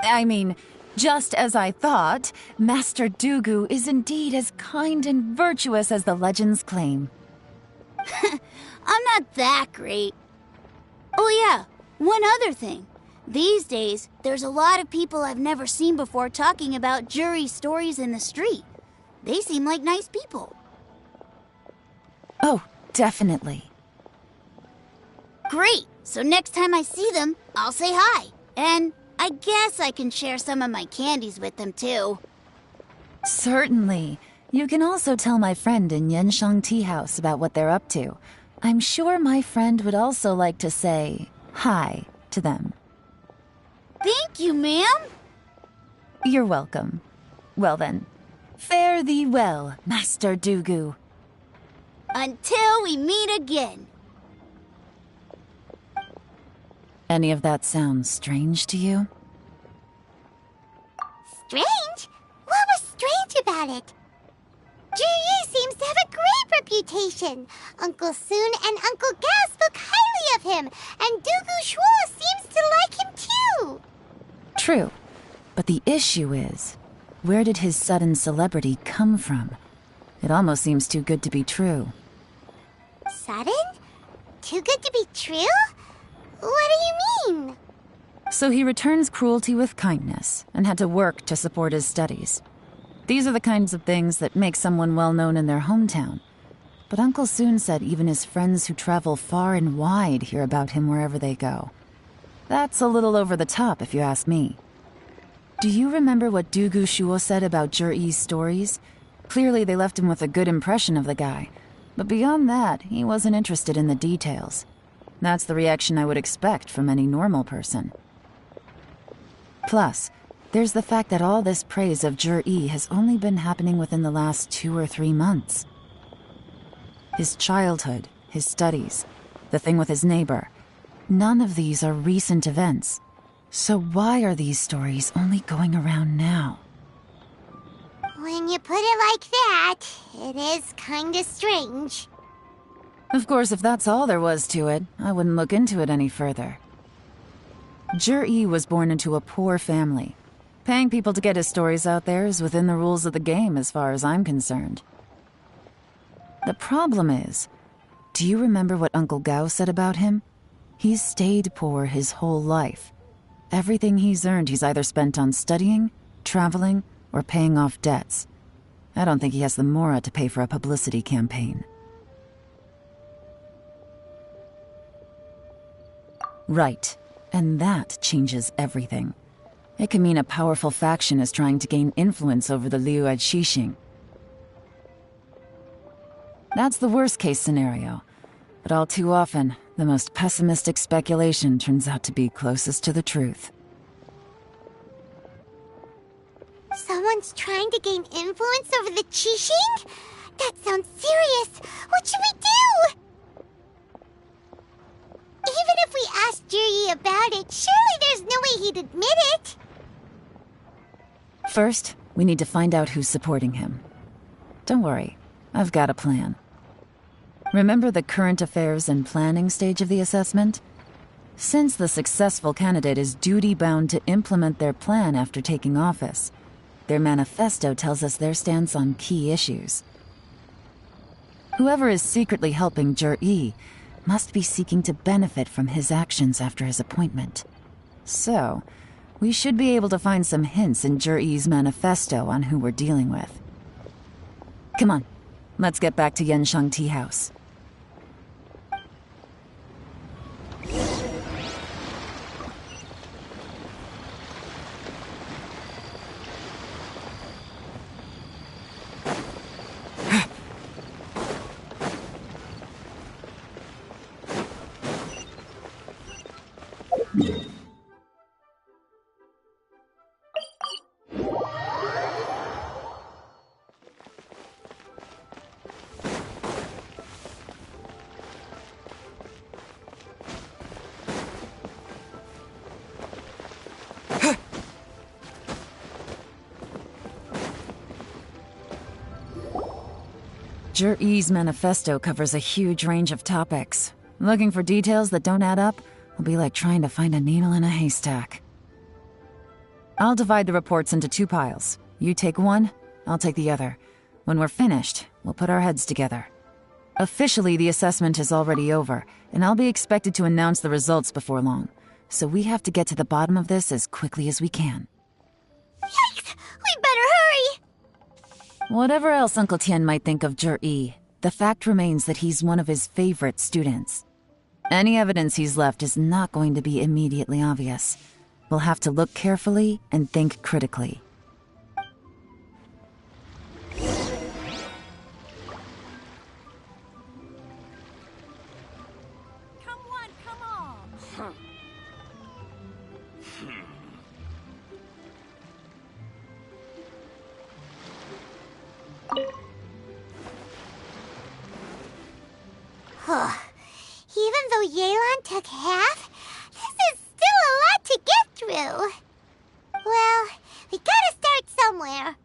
Speaker 7: I mean, just as I thought, Master Dugu is indeed as kind and virtuous as the legends claim.
Speaker 16: I'm not that great. Oh yeah, one other thing. These days, there's a lot of people I've never seen before talking about jury stories in the street. They seem like nice people.
Speaker 7: Oh, definitely.
Speaker 16: Great! So next time I see them, I'll say hi. And I guess I can share some of my candies with them too.
Speaker 7: Certainly. You can also tell my friend in Yenshang Tea House about what they're up to. I'm sure my friend would also like to say hi to them.
Speaker 16: Thank you, ma'am.
Speaker 7: You're welcome. Well then, fare thee well, Master Dugu.
Speaker 16: Until we meet again.
Speaker 7: Any of that sound strange to you?
Speaker 13: Strange? What was strange about it? Juyi seems to have a great reputation. Uncle Soon and Uncle Gao spoke highly of him, and Dugu Shuo seems to like him too.
Speaker 7: True, but the issue is, where did his sudden celebrity come from? It almost seems too good to be true.
Speaker 13: Sudden? Too good to be true? What do you mean?
Speaker 7: So he returns cruelty with kindness, and had to work to support his studies. These are the kinds of things that make someone well known in their hometown. But Uncle Soon said even his friends who travel far and wide hear about him wherever they go. That's a little over the top, if you ask me. Do you remember what Dugu Shuo said about Jur-E's stories? Clearly they left him with a good impression of the guy. But beyond that, he wasn't interested in the details. That's the reaction I would expect from any normal person. Plus, there's the fact that all this praise of Jur-E has only been happening within the last 2 or 3 months. His childhood, his studies, the thing with his neighbor, none of these are recent events. So why are these stories only going around now?
Speaker 13: When you put it like that, it is kinda strange.
Speaker 7: Of course, if that's all there was to it, I wouldn't look into it any further. Jur-E was born into a poor family. Paying people to get his stories out there is within the rules of the game as far as I'm concerned. The problem is, do you remember what Uncle Gao said about him? He's stayed poor his whole life. Everything he's earned he's either spent on studying, traveling, or paying off debts. I don't think he has the mora to pay for a publicity campaign. Right, and that changes everything. It can mean a powerful faction is trying to gain influence over the Liu at Xixing. That's the worst-case scenario, but all too often, the most pessimistic speculation turns out to be closest to the truth.
Speaker 13: Someone's trying to gain influence over the Qixing? That sounds serious. What should we do? Even if we asked Juyi about it, surely there's no way he'd admit it.
Speaker 7: First, we need to find out who's supporting him. Don't worry, I've got a plan. Remember the current affairs and planning stage of the assessment? Since the successful candidate is duty-bound to implement their plan after taking office, their manifesto tells us their stance on key issues. Whoever is secretly helping Jur-E must be seeking to benefit from his actions after his appointment. So, we should be able to find some hints in Jur-E's manifesto on who we're dealing with. Come on, let's get back to Yenshang Tea House. Jur-E's manifesto covers a huge range of topics. Looking for details that don't add up will be like trying to find a needle in a haystack. I'll divide the reports into 2 piles. You take one, I'll take the other. When we're finished, we'll put our heads together. Officially, the assessment is already over, and I'll be expected to announce the results before long. So we have to get to the bottom of this as quickly as we can.
Speaker 13: Yikes! We better hurry!
Speaker 7: Whatever else Uncle Tian might think of Zhi, the fact remains that he's one of his favorite students. Any evidence he's left is not going to be immediately obvious. We'll have to look carefully and think critically.
Speaker 13: Even though Yelan took half, this is still a lot to get through. Well, we gotta start somewhere.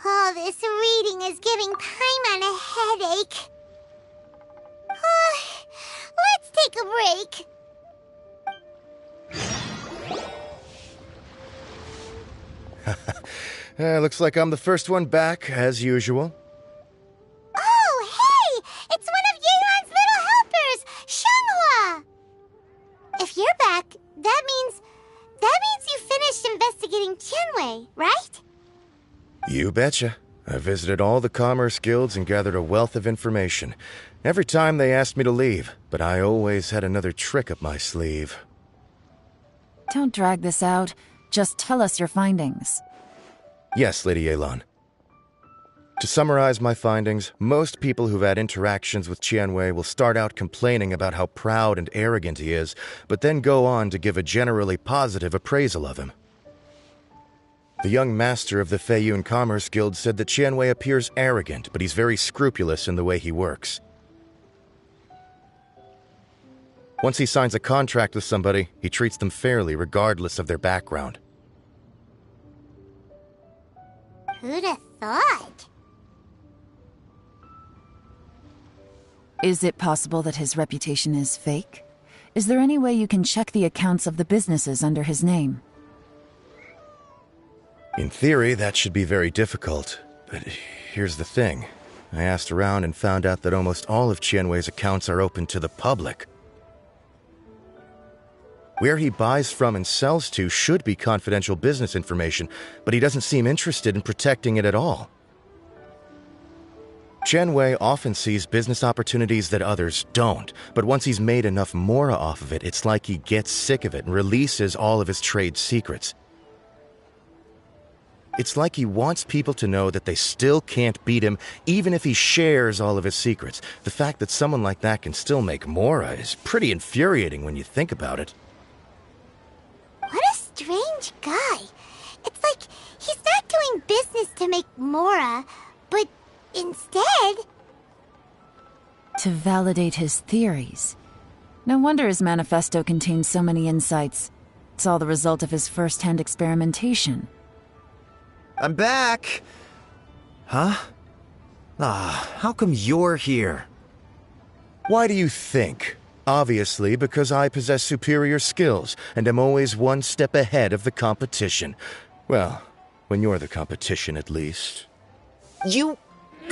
Speaker 13: All this reading is giving Paimon a headache. Let's take a break.
Speaker 10: Looks like I'm the first one back, as usual.
Speaker 13: Oh, hey! It's one of Yelan's little helpers, Shanghua! If you're back, that means you finished investigating Tianwei, right?
Speaker 10: You betcha. I visited all the commerce guilds and gathered a wealth of information. Every time they asked me to leave, but I always had another trick up my sleeve.
Speaker 7: Don't drag this out. Just tell us your findings.
Speaker 10: Yes, Lady Yelan. To summarize my findings, most people who've had interactions with Tianwei will start out complaining about how proud and arrogant he is, but then go on to give a generally positive appraisal of him. The young master of the Feiyun Commerce Guild said that Tianwei appears arrogant, but he's very scrupulous in the way he works. Once he signs a contract with somebody, he treats them fairly regardless of their background.
Speaker 13: Who'd have thought?
Speaker 7: Is it possible that his reputation is fake? Is there any way you can check the accounts of the businesses under his name?
Speaker 10: In theory, that should be very difficult. But here's the thing. I asked around and found out that almost all of Tianwei's accounts are open to the public. Where he buys from and sells to should be confidential business information, but he doesn't seem interested in protecting it at all. Tianwei often sees business opportunities that others don't, but once he's made enough mora off of it, it's like he gets sick of it and releases all of his trade secrets. It's like he wants people to know that they still can't beat him, even if he shares all of his secrets. The fact that someone like that can still make mora is pretty infuriating when you think about it.
Speaker 13: What a strange guy. It's like he's not doing business to make mora, but instead...
Speaker 7: to validate his theories. No wonder his manifesto contains so many insights. It's all the result of his first-hand experimentation.
Speaker 8: I'm back! Huh? How come you're here?
Speaker 10: Why do you think? Obviously, because I possess superior skills and am always one step ahead of the competition. Well, when you're the competition, at least.
Speaker 8: You...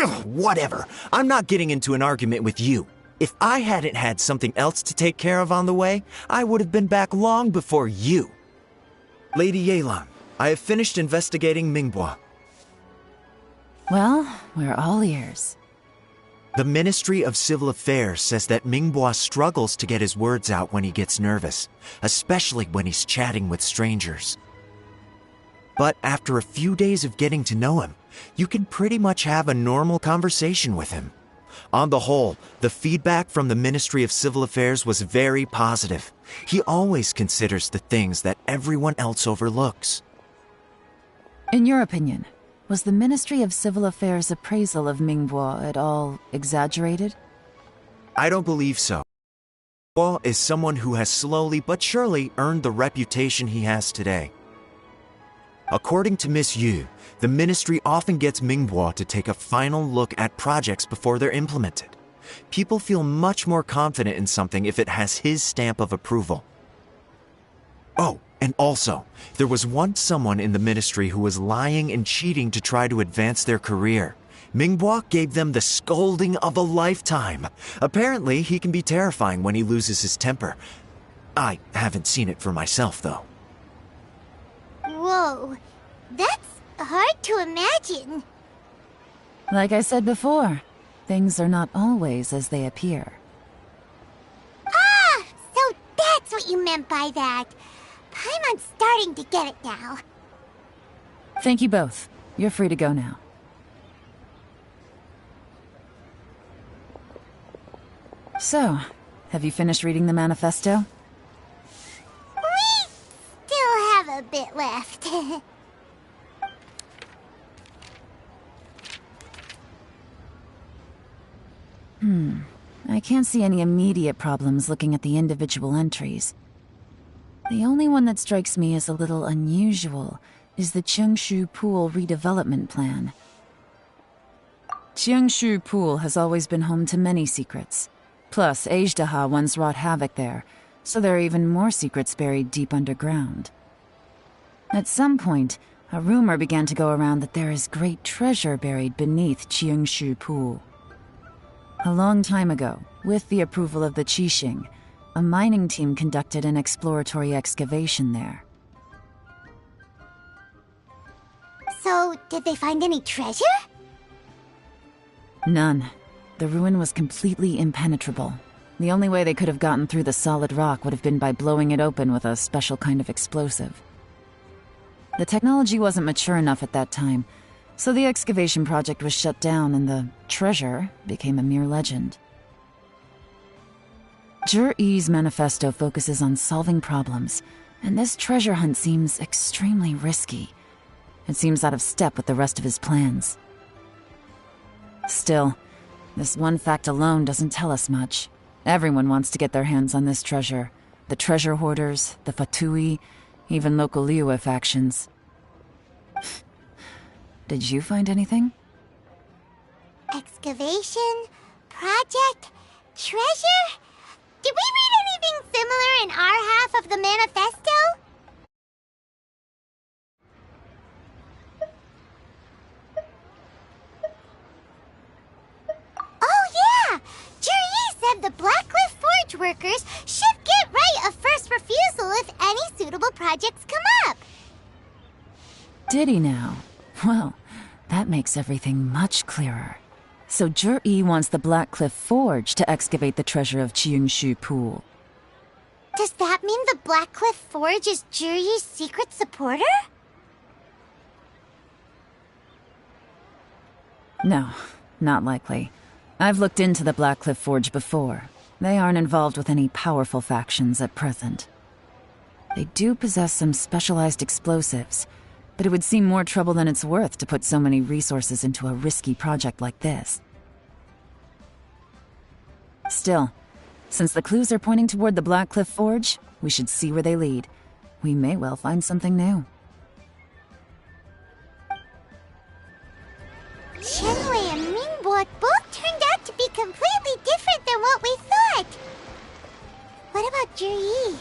Speaker 8: Ugh, whatever. I'm not getting into an argument with you. If I hadn't had something else to take care of on the way, I would have been back long before you. Lady Yelan, I have finished investigating Mingbua.
Speaker 7: Well, we're all ears.
Speaker 8: The Ministry of Civil Affairs says that Mingbua struggles to get his words out when he gets nervous, especially when he's chatting with strangers. But after a few days of getting to know him, you can pretty much have a normal conversation with him. On the whole, the feedback from the Ministry of Civil Affairs was very positive. He always considers the things that everyone else overlooks.
Speaker 7: In your opinion, was the Ministry of Civil Affairs' appraisal of Mingbua at all exaggerated?
Speaker 8: I don't believe so. Mingbua is someone who has slowly but surely earned the reputation he has today. According to Miss Yu, the Ministry often gets Mingbua to take a final look at projects before they're implemented. People feel much more confident in something if it has his stamp of approval. Oh, and also, there was once someone in the Ministry who was lying and cheating to try to advance their career. Mingbua gave them the scolding of a lifetime. Apparently, he can be terrifying when he loses his temper. I haven't seen it for myself, though.
Speaker 13: Whoa, that's hard to imagine.
Speaker 7: Like I said before, things are not always as they appear.
Speaker 13: Ah, so that's what you meant by that. I'm starting to get it now.
Speaker 7: Thank you both. You're free to go now. So, have you finished reading the manifesto?
Speaker 13: We still have a bit left.
Speaker 7: I can't see any immediate problems looking at the individual entries. The only one that strikes me as a little unusual is the Chengshu Pool redevelopment plan. Chengshu Pool has always been home to many secrets. Plus, Ajdaha once wrought havoc there, so there are even more secrets buried deep underground. At some point, a rumor began to go around that there is great treasure buried beneath Qiangshu Pool. A long time ago, with the approval of the Qixing, a mining team conducted an exploratory excavation there.
Speaker 13: So, did they find any treasure?
Speaker 7: None. The ruin was completely impenetrable. The only way they could have gotten through the solid rock would have been by blowing it open with a special kind of explosive. The technology wasn't mature enough at that time, so the excavation project was shut down and the treasure became a mere legend. Zhi-Yi's manifesto focuses on solving problems, and this treasure hunt seems extremely risky. It seems out of step with the rest of his plans. Still, this one fact alone doesn't tell us much. Everyone wants to get their hands on this treasure. The treasure hoarders, the Fatui, even local Liyue factions. Did you find anything?
Speaker 13: Excavation? Project? Treasure? Did we read anything similar in our half of the manifesto? Oh yeah! Juri said the Blackcliff Forge workers should get right of first refusal if any suitable projects come up.
Speaker 7: Did he now? Well, that makes everything much clearer. So Zhi-Yi wants the Blackcliff Forge to excavate the treasure of Qiangshu Pool.
Speaker 13: Does that mean the Blackcliff Forge is Juri's secret supporter?
Speaker 7: No, not likely. I've looked into the Blackcliff Forge before. They aren't involved with any powerful factions at present. They do possess some specialized explosives, but it would seem more trouble than it's worth to put so many resources into a risky project like this. Still, since the clues are pointing toward the Blackcliff Forge, we should see where they lead. We may well find something new.
Speaker 13: Shenwei and Mingbok both turned out to be completely different than what we thought. What about Juri?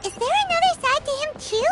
Speaker 13: Is there another side to him too?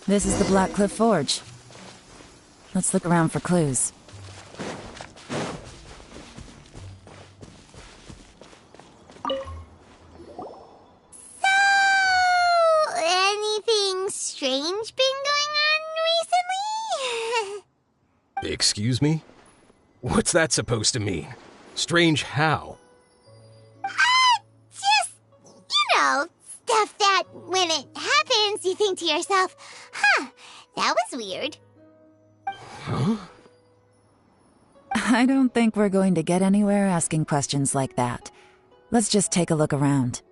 Speaker 7: This is the Blackcliff Forge. Let's look around for clues.
Speaker 13: So, anything strange been going on recently?
Speaker 17: Excuse me? What's that supposed to mean? Strange how?
Speaker 13: Just, stuff that when it happens, you think to yourself, huh, that was weird.
Speaker 17: Huh?
Speaker 7: I don't think we're going to get anywhere asking questions like that. Let's just take a look around.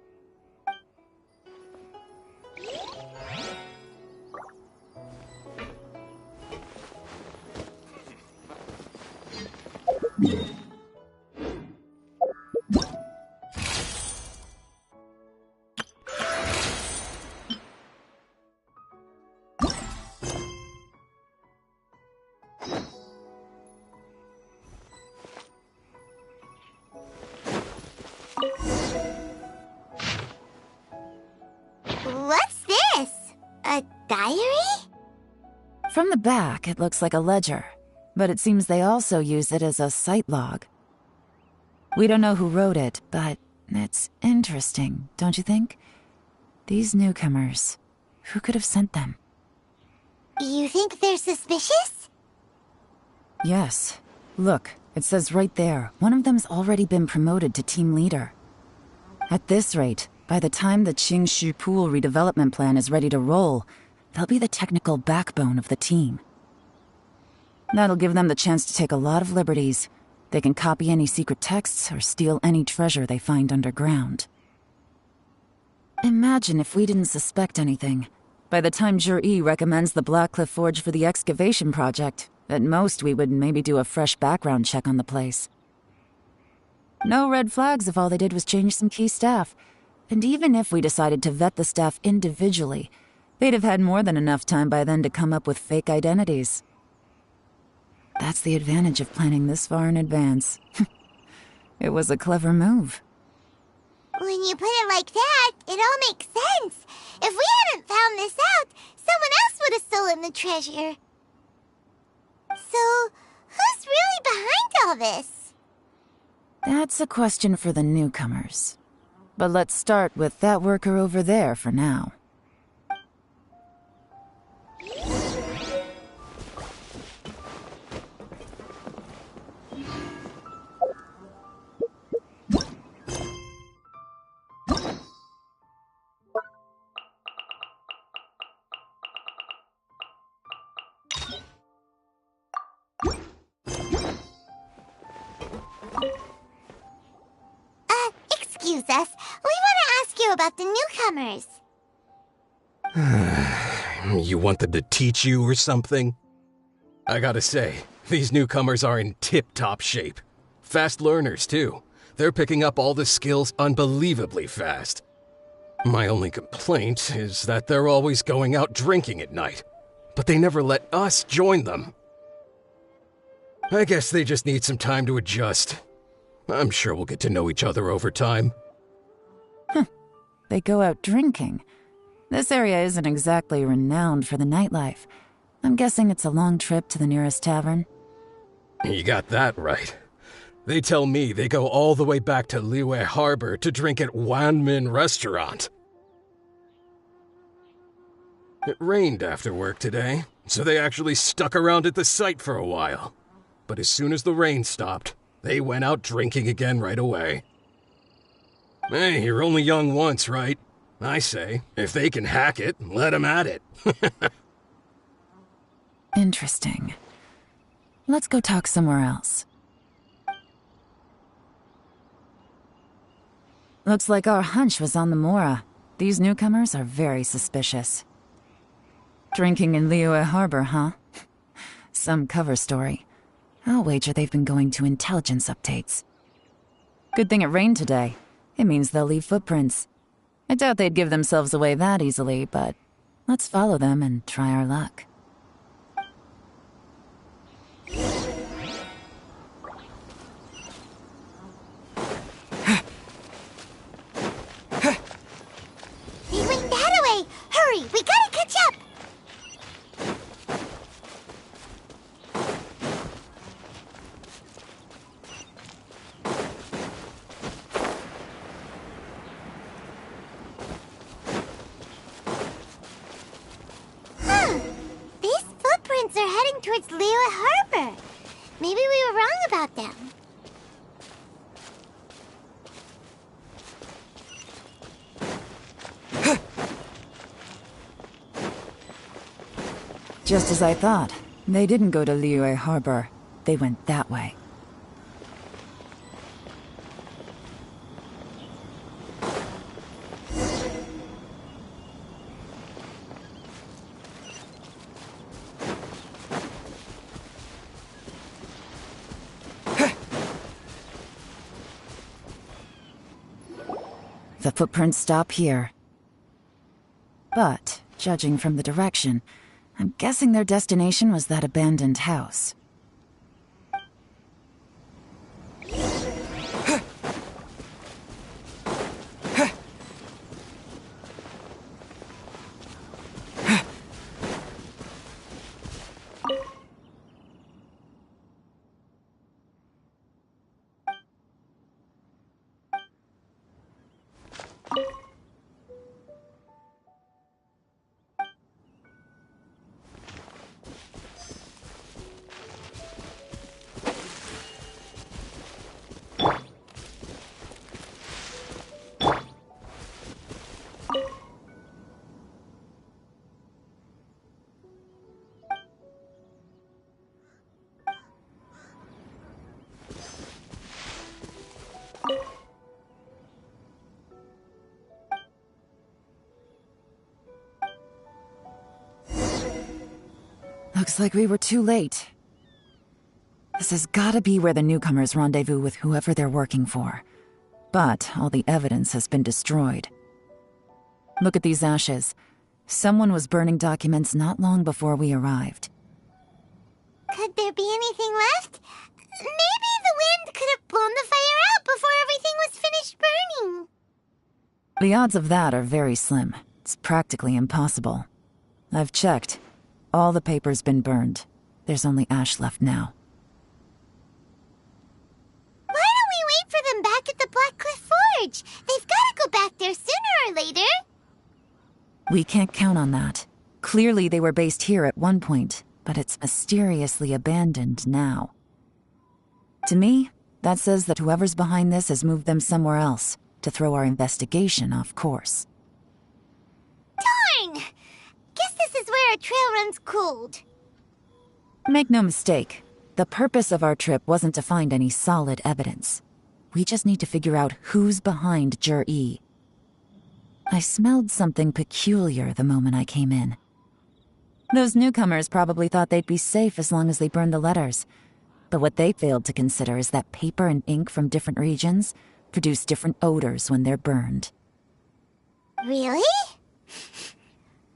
Speaker 13: What's this? A diary?
Speaker 7: From the back, it looks like a ledger, but it seems they also use it as a site log. We don't know who wrote it, but it's interesting, don't you think? These newcomers, who could have sent them?
Speaker 13: You think they're suspicious?
Speaker 7: Yes. Look, It says right there, one of them's already been promoted to team leader. At this rate, by the time the Qingshu Pool redevelopment plan is ready to roll, they'll be the technical backbone of the team. That'll give them the chance to take a lot of liberties. They can copy any secret texts or steal any treasure they find underground. Imagine if we didn't suspect anything. By the time Jur-E recommends the Blackcliff Forge for the excavation project, at most we would maybe do a fresh background check on the place. No red flags if all they did was change some key staff. And even if we decided to vet the staff individually, they'd have had more than enough time by then to come up with fake identities. That's the advantage of planning this far in advance. It was a clever move.
Speaker 13: When you put it like that, it all makes sense. If we hadn't found this out, someone else would have stolen the treasure. So, who's really behind all this?
Speaker 7: That's a question for the newcomers. But let's start with that worker over there for now.
Speaker 13: Excuse us. We want to ask you about the newcomers.
Speaker 17: You want them to teach you or something? I gotta say, these newcomers are in tip-top shape. Fast learners, too. They're picking up all the skills unbelievably fast. My only complaint is that they're always going out drinking at night, but they never let us join them. I guess they just need some time to adjust. I'm sure we'll get to know each other over time.
Speaker 7: They go out drinking. This area isn't exactly renowned for the nightlife. I'm guessing it's a long trip to the nearest tavern.
Speaker 17: You got that right. They tell me they go all the way back to Liyue Harbor to drink at Wanmin Restaurant. It rained after work today, so they actually stuck around at the site for a while. But as soon as the rain stopped, they went out drinking again right away. Hey, you're only young once, right? I say, if they can hack it, let them at it.
Speaker 7: Interesting. Let's go talk somewhere else. Looks like our hunch was on the Mora. These newcomers are very suspicious. Drinking in Liyue Harbor, huh? Some cover story. I'll wager they've been going to intelligence updates. Good thing it rained today. It means they'll leave footprints. I doubt they'd give themselves away that easily, but let's follow them and try our luck.
Speaker 13: They went that way! Hurry, we gotta catch up! These footprints are heading towards Liyue Harbor. Maybe we were wrong about them.
Speaker 7: Just as I thought. They didn't go to Liyue Harbor. They went that way. The footprints stop here. But, judging from the direction, I'm guessing their destination was that abandoned house. Looks like we were too late. This has gotta be where the newcomers rendezvous with whoever they're working for. But all the evidence has been destroyed. Look at these ashes. Someone was burning documents not long before we arrived.
Speaker 13: Could there be anything left? Maybe the wind could have blown the fire out before everything was finished burning.
Speaker 7: The odds of that are very slim. It's practically impossible. I've checked. All the paper's been burned. There's only ash left now.
Speaker 13: Why don't we wait for them back at the Black Cliff Forge? They've got to go back there sooner or later.
Speaker 7: We can't count on that. Clearly they were based here at one point, but it's mysteriously abandoned now. To me, that says that whoever's behind this has moved them somewhere else to throw our investigation off course.
Speaker 13: Darn! Guess this is where our trail runs cold.
Speaker 7: Make no mistake, the purpose of our trip wasn't to find any solid evidence. We just need to figure out who's behind Jur-E. I smelled something peculiar the moment I came in. Those newcomers probably thought they'd be safe as long as they burned the letters. But what they failed to consider is that paper and ink from different regions produce different odors when they're burned.
Speaker 13: Really?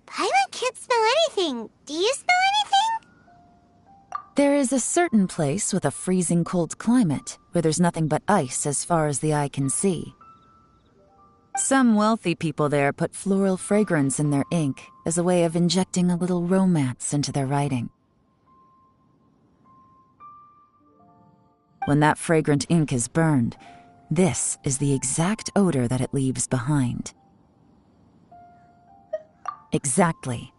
Speaker 13: Paimon can't smell anything. Do you smell anything?
Speaker 7: There is a certain place with a freezing cold climate where there's nothing but ice as far as the eye can see. Some wealthy people there put floral fragrance in their ink as a way of injecting a little romance into their writing. When that fragrant ink is burned, this is the exact odor that it leaves behind. Exactly.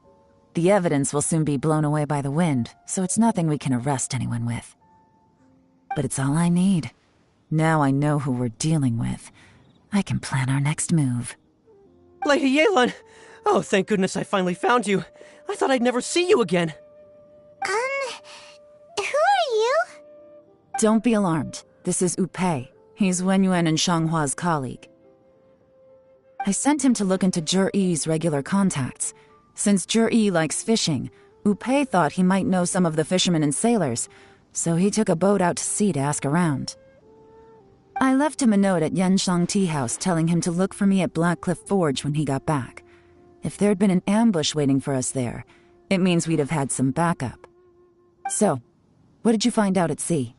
Speaker 7: The evidence will soon be blown away by the wind, so it's nothing we can arrest anyone with. But it's all I need. Now I know who we're dealing with. I can plan our next move.
Speaker 12: Lady Yelan! Oh, thank goodness I finally found you. I thought I'd never see you again.
Speaker 13: Who are you?
Speaker 7: Don't be alarmed. This is Upei. He's Wenyuan and Shanghua's colleague. I sent him to look into Jur-E's regular contacts. Since Jur-E likes fishing, Upei thought he might know some of the fishermen and sailors, so he took a boat out to sea to ask around. I left him a note at Yenshang Tea House telling him to look for me at Black Cliff Forge when he got back. If there'd been an ambush waiting for us there, it means we'd have had some backup. So, what did you find out at sea?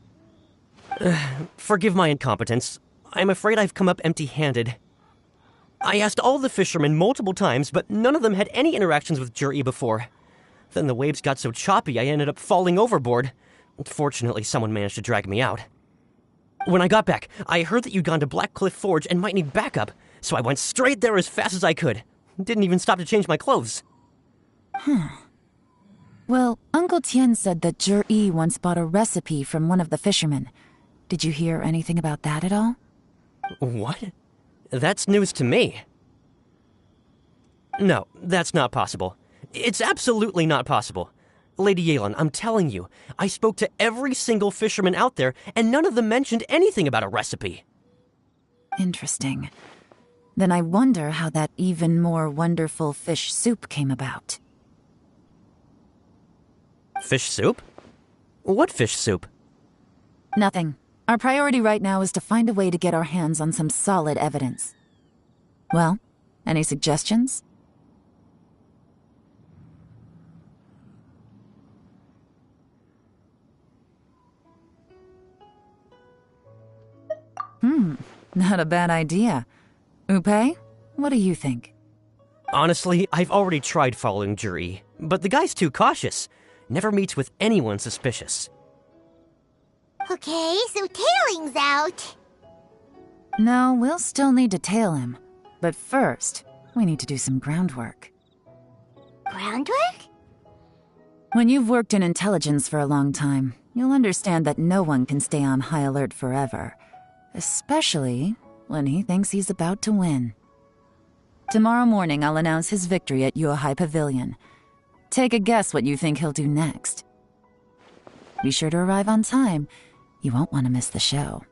Speaker 12: Forgive my incompetence. I'm afraid I've come up empty-handed. I asked all the fishermen multiple times, but none of them had any interactions with Jur-E before. Then the waves got so choppy I ended up falling overboard. Fortunately, someone managed to drag me out. When I got back, I heard that you'd gone to Black Cliff Forge and might need backup, so I went straight there as fast as I could. Didn't even stop to change my clothes.
Speaker 7: Well, Uncle Tien said that Jur-E once bought a recipe from one of the fishermen. Did you hear anything about that at all?
Speaker 12: What? That's news to me. No, that's not possible. It's absolutely not possible. Lady Yelan, I'm telling you, I spoke to every single fisherman out there, and none of them mentioned anything about a recipe.
Speaker 7: Interesting. Then I wonder how that even more wonderful fish soup came about.
Speaker 12: Fish soup? What fish soup?
Speaker 7: Nothing. Our priority right now is to find a way to get our hands on some solid evidence. Well, any suggestions? Not a bad idea. Upei, what do you think?
Speaker 12: Honestly, I've already tried following Jur-E, but the guy's too cautious. Never meets with anyone suspicious.
Speaker 13: Okay, so tailing's out.
Speaker 7: No, we'll still need to tail him. But first, we need to do some groundwork.
Speaker 13: Groundwork?
Speaker 7: When you've worked in intelligence for a long time, you'll understand that no one can stay on high alert forever. Especially when he thinks he's about to win. Tomorrow morning, I'll announce his victory at Yuehai Pavilion. Take a guess what you think he'll do next. Be sure to arrive on time. You won't want to miss the show.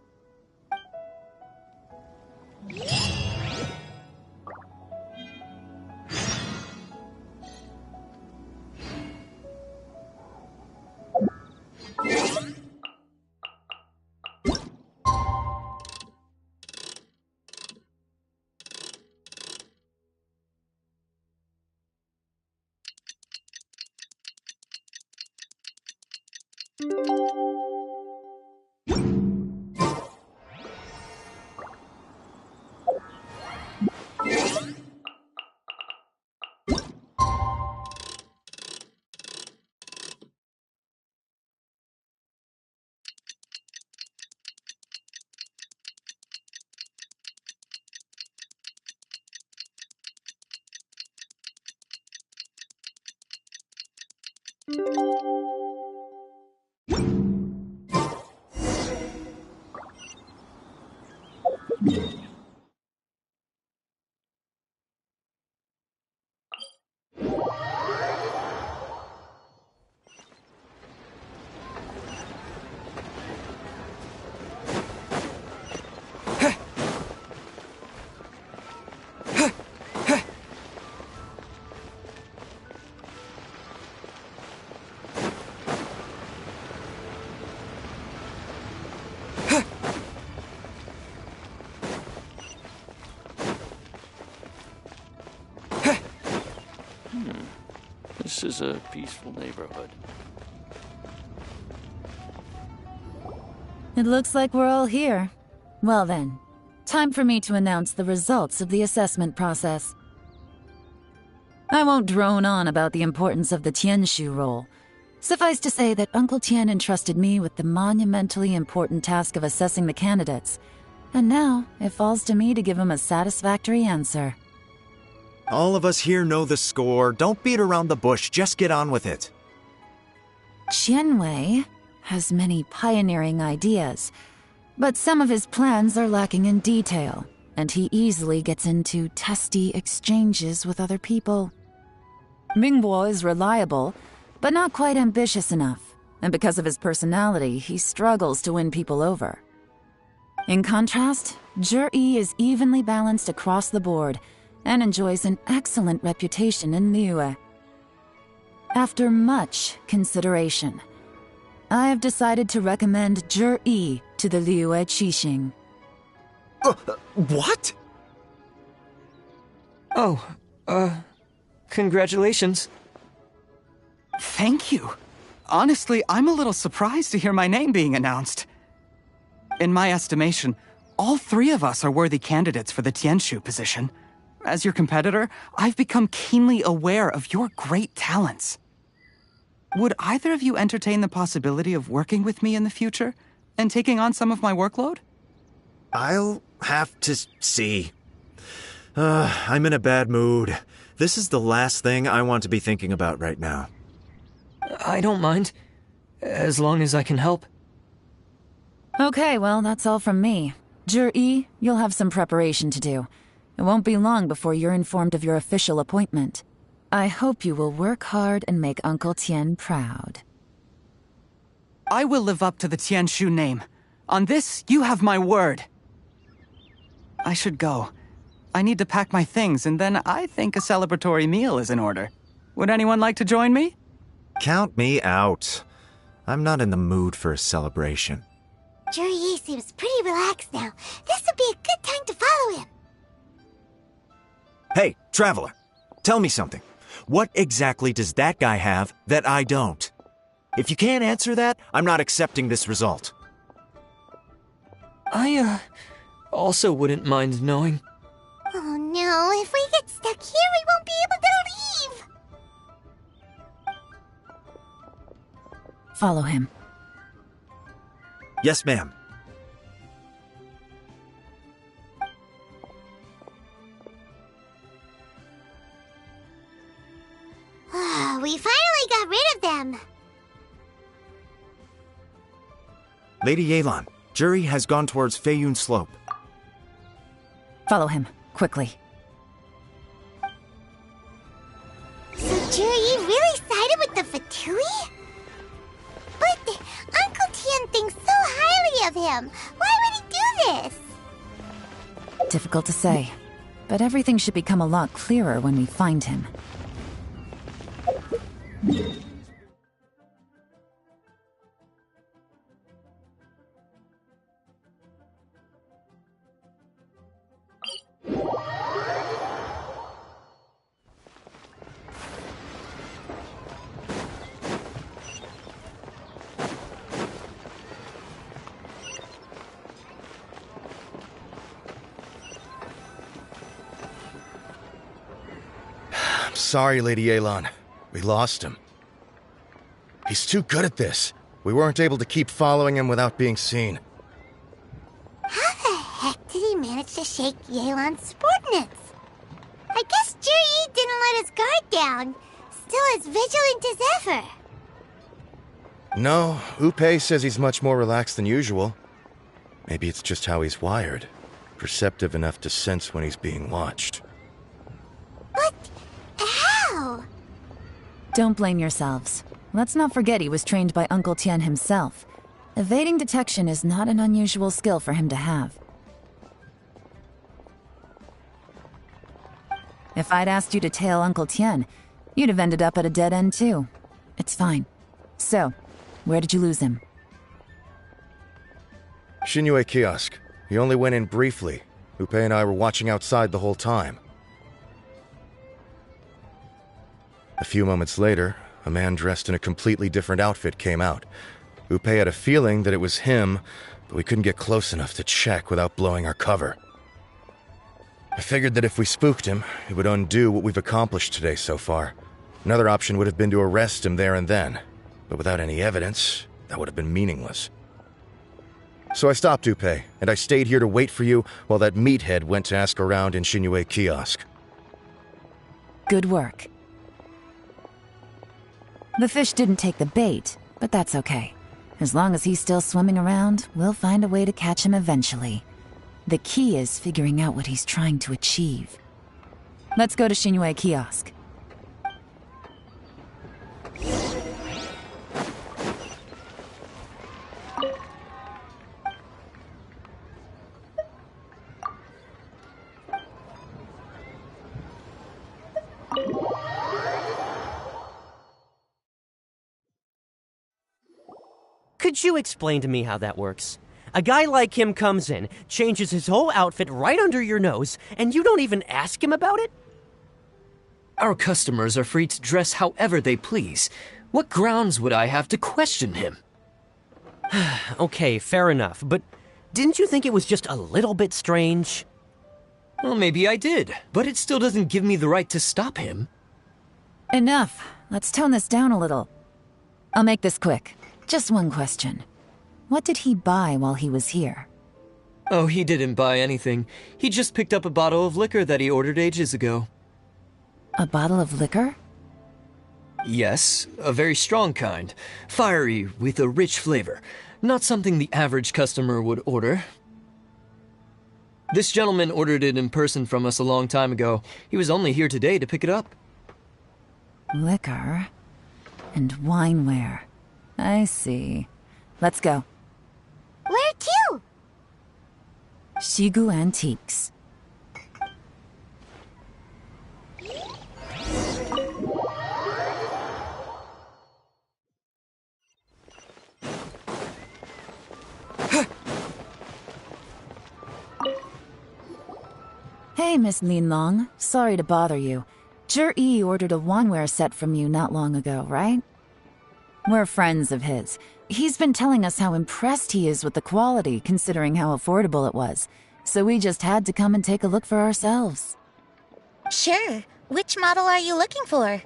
Speaker 18: This is a peaceful neighborhood.
Speaker 7: It looks like we're all here. Well then, time for me to announce the results of the assessment process. I won't drone on about the importance of the Tianshu role. Suffice to say that Uncle Tian entrusted me with the monumentally important task of assessing the candidates, and now it falls to me to give him a satisfactory answer.
Speaker 8: All of us here know the score. Don't beat around the bush, just get on with it.
Speaker 7: Qianwei has many pioneering ideas, but some of his plans are lacking in detail, and he easily gets into testy exchanges with other people. Mingbo is reliable, but not quite ambitious enough, and because of his personality, he struggles to win people over. In contrast, Zhi is evenly balanced across the board and enjoys an excellent reputation in Liyue. After much consideration, I have decided to recommend Zhi to the Liyue Qixing.
Speaker 8: What?
Speaker 3: Oh, congratulations.
Speaker 5: Thank you. Honestly, I'm a little surprised to hear my name being announced. In my estimation, all three of us are worthy candidates for the Tianshu position. As your competitor, I've become keenly aware of your great talents. Would either of you entertain the possibility of working with me in the future and taking on some of my workload?
Speaker 8: I'll have to see. I'm in a bad mood. This is the last thing I want to be thinking about right now.
Speaker 3: I don't mind, as long as I can help.
Speaker 7: Okay, well, that's all from me. Zhi, you'll have some preparation to do. It won't be long before you're informed of your official appointment. I hope you will work hard and make Uncle Tian proud.
Speaker 5: I will live up to the Tianshu name. On this, you have my word. I should go. I need to pack my things, and then I think a celebratory meal is in order. Would anyone like to join me?
Speaker 8: Count me out. I'm not in the mood for a celebration.
Speaker 13: Zhi seems pretty relaxed now. This would be a good time to follow him.
Speaker 8: Hey, Traveler, tell me something. What exactly does that guy have that I don't? If you can't answer that, I'm not accepting this result.
Speaker 3: I, also wouldn't mind knowing.
Speaker 13: Oh no, if we get stuck here, we won't be able to leave!
Speaker 7: Follow him.
Speaker 8: Yes, ma'am.
Speaker 13: We finally got rid of them.
Speaker 8: Lady Yelan, Zhi has gone towards Feiyun Slope.
Speaker 7: Follow him, quickly.
Speaker 13: So Zhi really sided with the Fatui? But Uncle Tian thinks so highly of him. Why would he do this?
Speaker 7: Difficult to say, but everything should become a lot clearer when we find him.
Speaker 10: sorry, Lady Yelan. We lost him. He's too good at this. We weren't able to keep following him without being seen.
Speaker 13: How the heck did he manage to shake Yelan's subordinates? I guess Juri didn't let his guard down. Still as vigilant as ever.
Speaker 10: No, Upe says he's much more relaxed than usual. Maybe it's just how he's wired. Perceptive enough to sense when he's being watched.
Speaker 13: But how?
Speaker 7: Don't blame yourselves. Let's not forget he was trained by Uncle Tian himself. Evading detection is not an unusual skill for him to have. If I'd asked you to tail Uncle Tian, you'd have ended up at a dead end too. It's fine. So, where did you lose him?
Speaker 10: Xinyue Kiosk. He only went in briefly. Upe and I were watching outside the whole time. A few moments later, a man dressed in a completely different outfit came out. Upe had a feeling that it was him, but we couldn't get close enough to check without blowing our cover. I figured that if we spooked him, it would undo what we've accomplished today so far. Another option would have been to arrest him there and then, but without any evidence, that would have been meaningless. So I stopped Upe, and I stayed here to wait for you while that meathead went to ask around in Xinyue Kiosk.
Speaker 7: Good work. The fish didn't take the bait, but that's okay. As long as he's still swimming around, we'll find a way to catch him eventually. The key is figuring out what he's trying to achieve. Let's go to Xinyue Kiosk.
Speaker 12: Could you explain to me how that works? A guy like him comes in, changes his whole outfit right under your nose, and you don't even ask him about it?
Speaker 3: Our customers are free to dress however they please. What grounds would I have to question him?
Speaker 12: Okay, fair enough, but didn't you think it was just a little bit strange?
Speaker 3: Well, maybe I did, but it still doesn't give me the right to stop him.
Speaker 7: Enough. Let's tone this down a little. I'll make this quick. Just one question. What did he buy while he was here?
Speaker 3: Oh, he didn't buy anything. He just picked up a bottle of liquor that he ordered ages ago.
Speaker 7: A bottle of liquor?
Speaker 3: Yes, a very strong kind. Fiery, with a rich flavor. Not something the average customer would order. This gentleman ordered it in person from us a long time ago. He was only here today to pick it up.
Speaker 7: Liquor and wineware. I see. Let's go.
Speaker 13: Where to?
Speaker 7: Shigu Antiques. Hey, Miss Lin Long. Sorry to bother you. Zhi ordered a wineware set from you not long ago, right? We're friends of his. He's been telling us how impressed he is with the quality, considering how affordable it was. So we just had to come and take a look for ourselves.
Speaker 2: Sure. Which model are you looking for?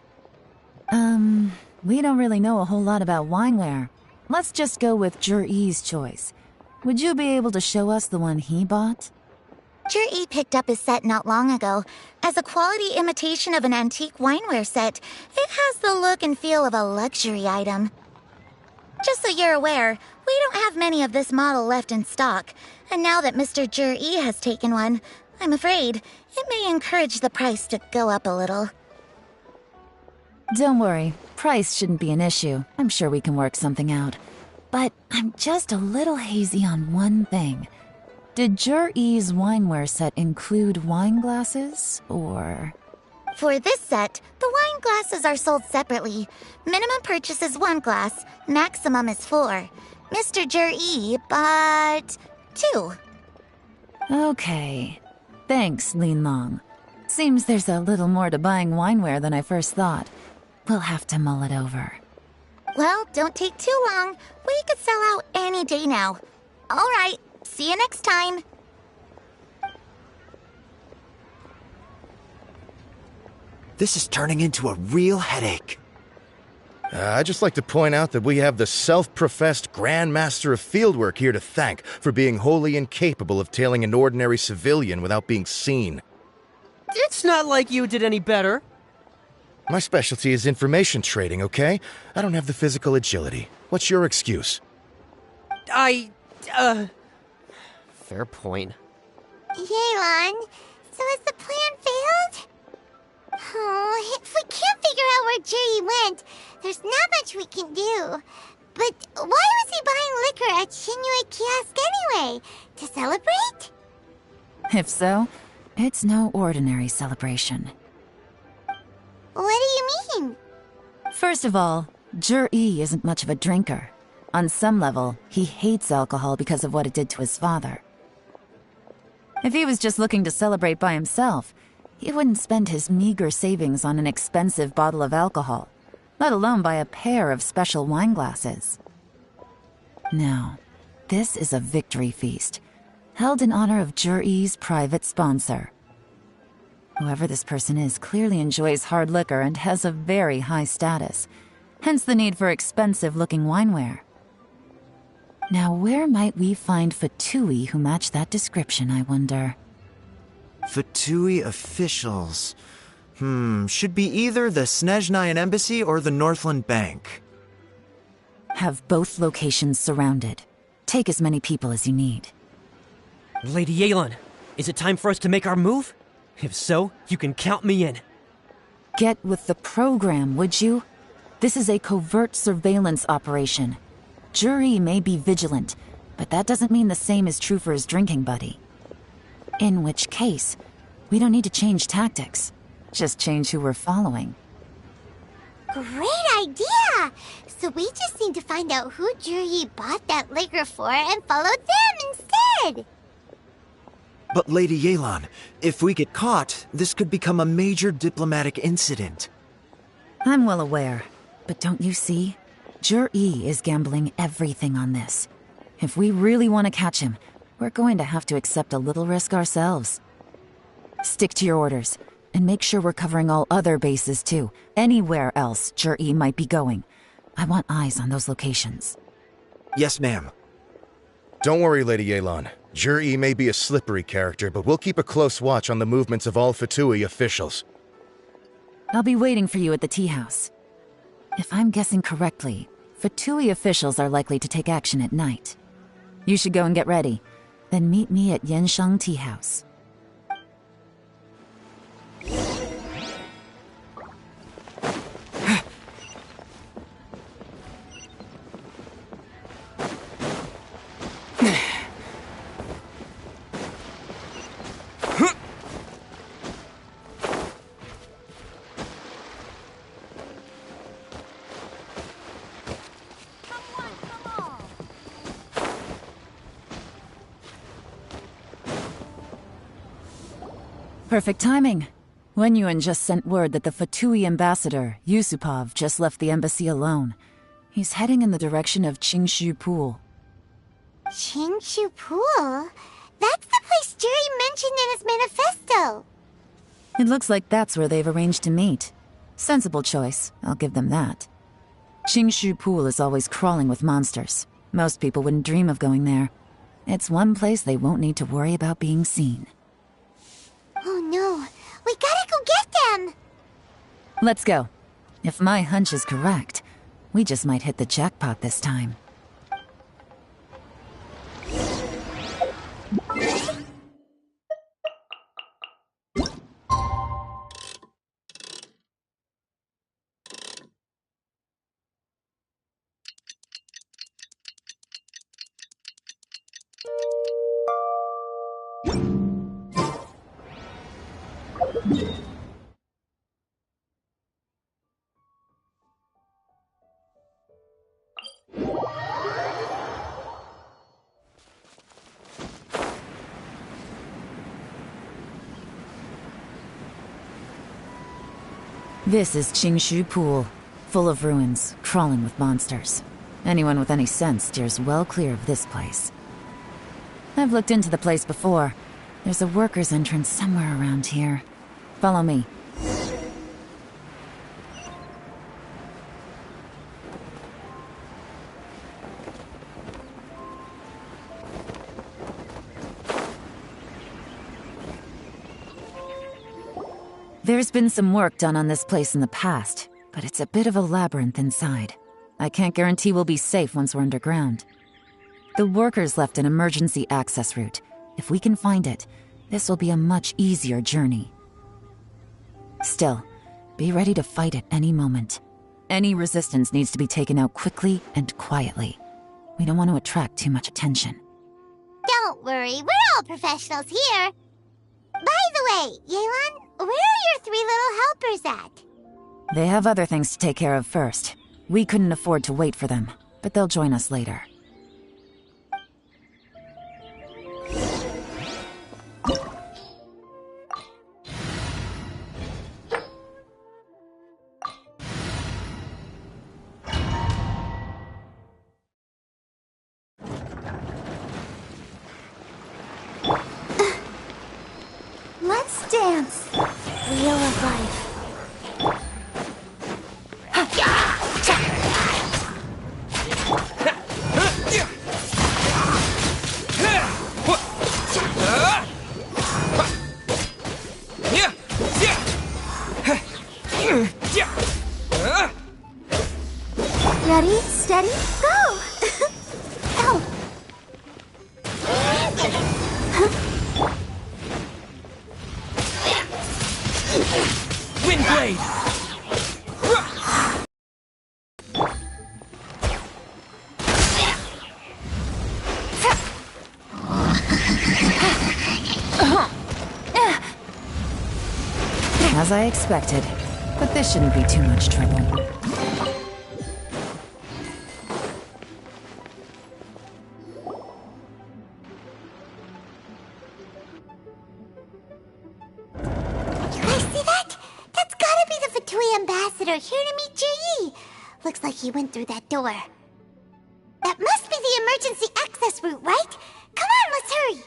Speaker 7: We don't really know a whole lot about wineware. Let's just go with Zhi's choice. Would you be able to show us the one he bought?
Speaker 2: Juri picked up his set not long ago. As a quality imitation of an antique wineware set, it has the look and feel of a luxury item. Just so you're aware, we don't have many of this model left in stock, and now that Mr. Juri has taken one, I'm afraid it may encourage the price to go up a little.
Speaker 7: Don't worry, price shouldn't be an issue. I'm sure we can work something out. But I'm just a little hazy on one thing. Did Zhi's wineware set include wine glasses, or...?
Speaker 2: For this set, the wine glasses are sold separately. Minimum purchase is 1 glass, maximum is 4. Mr. Juri bought 2.
Speaker 7: Okay. Thanks, Lin Long. Seems there's a little more to buying wineware than I first thought. We'll have to mull it over.
Speaker 2: Well, don't take too long. We could sell out any day now. All right, see you next time.
Speaker 8: This is turning into a real headache.
Speaker 10: I'd just like to point out that we have the self-professed Grand Master of Fieldwork here to thank for being wholly incapable of tailing an ordinary civilian without being seen.
Speaker 12: It's not like you did any better.
Speaker 10: My specialty is information trading, okay? I don't have the physical agility. What's your excuse?
Speaker 12: Fair point.
Speaker 13: Yelan, so has the plan failed? Oh, if we can't figure out where Juri went, there's not much we can do. But why was he buying liquor at Shinue Kiosk anyway? To celebrate?
Speaker 7: If so, it's no ordinary celebration.
Speaker 13: What do you mean?
Speaker 7: First of all, Juri isn't much of a drinker. On some level, he hates alcohol because of what it did to his father. If he was just looking to celebrate by himself, he wouldn't spend his meager savings on an expensive bottle of alcohol, let alone buy a pair of special wine glasses. No, this is a victory feast, held in honor of Juri's private sponsor. Whoever this person is clearly enjoys hard liquor and has a very high status, hence the need for expensive-looking wineware. Now, where might we find Fatui who match that description, I wonder?
Speaker 8: Fatui officials. Should be either the Snezhnayan Embassy or the Northland Bank.
Speaker 7: Have both locations surrounded. Take as many people as you need.
Speaker 12: Lady Yelan, is it time for us to make our move? If so, you can count me in.
Speaker 7: Get with the program, would you? This is a covert surveillance operation. Juri may be vigilant, but that doesn't mean the same is true for his drinking buddy. In which case, we don't need to change tactics. Just change who we're following.
Speaker 13: Great idea! So we just need to find out who Juri bought that liquor for and follow them instead!
Speaker 8: But Lady Yelan, if we get caught, this could become a major diplomatic incident.
Speaker 7: I'm well aware, but don't you see? Juri is gambling everything on this. If we really want to catch him, we're going to have to accept a little risk ourselves. Stick to your orders, and make sure we're covering all other bases too. Anywhere else Juri might be going. I want eyes on those locations.
Speaker 8: Yes, ma'am.
Speaker 10: Don't worry, Lady Yelan. Juri may be a slippery character, but we'll keep a close watch on the movements of all Fatui officials.
Speaker 7: I'll be waiting for you at the tea house. If I'm guessing correctly, Fatui officials are likely to take action at night. You should go and get ready. Then meet me at Yensheng Tea House. Perfect timing. Wen Yuan just sent word that the Fatui ambassador, Yusupov, just left the embassy alone. He's heading in the direction of Qingshu Pool.
Speaker 13: Qingshu Pool? That's the place Juri mentioned in his manifesto!
Speaker 7: It looks like that's where they've arranged to meet. Sensible choice, I'll give them that. Qingshu Pool is always crawling with monsters. Most people wouldn't dream of going there. It's one place they won't need to worry about being seen.
Speaker 13: Oh no, we gotta go get them!
Speaker 7: Let's go. If my hunch is correct, we just might hit the jackpot this time. This is Qingshu Pool, full of ruins, crawling with monsters. Anyone with any sense steers well clear of this place. I've looked into the place before. There's a worker's entrance somewhere around here. Follow me. There's been some work done on this place in the past, but it's a bit of a labyrinth inside. I can't guarantee we'll be safe once we're underground. The workers left an emergency access route. If we can find it, this will be a much easier journey. Still, be ready to fight at any moment. Any resistance needs to be taken out quickly and quietly. We don't want to attract too much attention.
Speaker 13: Don't worry, we're all professionals here. By the way, Yelan, where are your 3 little helpers at?
Speaker 7: They have other things to take care of first. We couldn't afford to wait for them, but they'll join us later.
Speaker 13: Let's dance. Wheel of Life. Ready, steady, go! Ow!
Speaker 3: Windblade!
Speaker 7: As I expected, but this shouldn't be too much trouble.
Speaker 13: Ambassador here to meet Ji. Looks like he went through that door. That must be the emergency access route, right? Come on, let's hurry.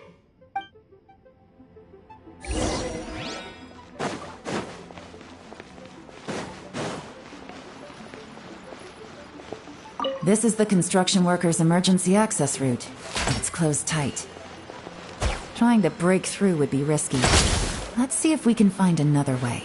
Speaker 7: This is the construction workers' emergency access route, but it's closed tight. Trying to break through would be risky. Let's see if we can find another way.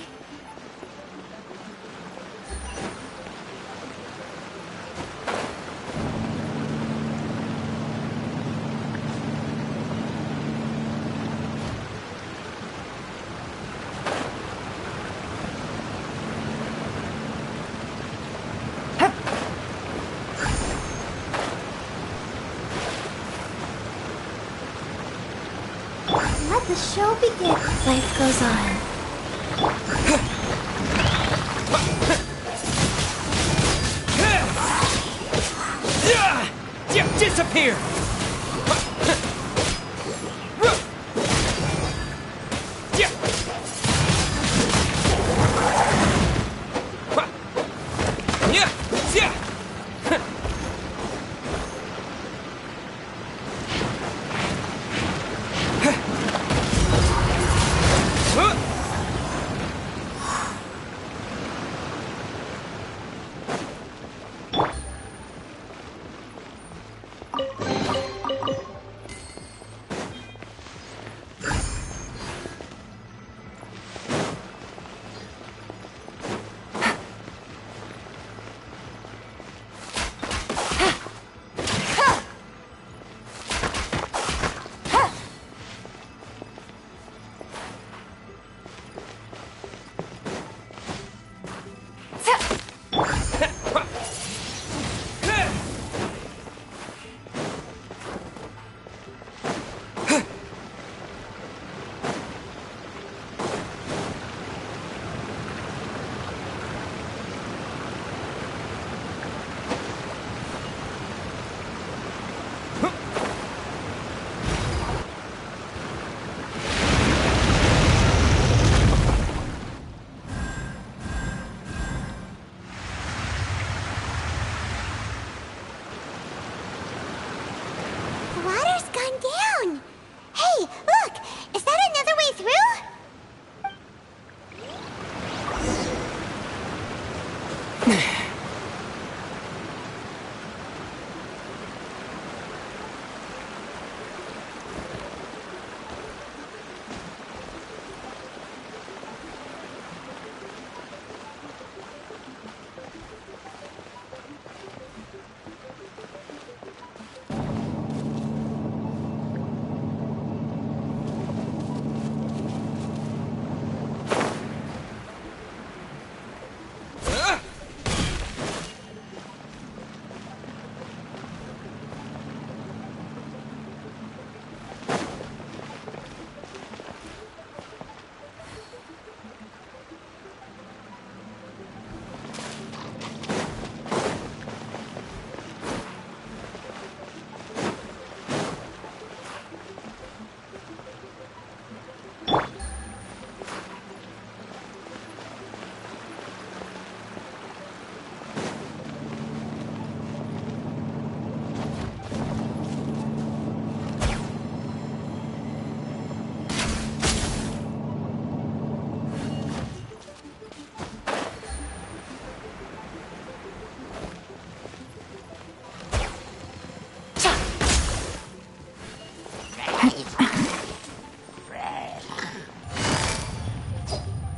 Speaker 13: Let the show begin. Life goes on.
Speaker 3: Disappear!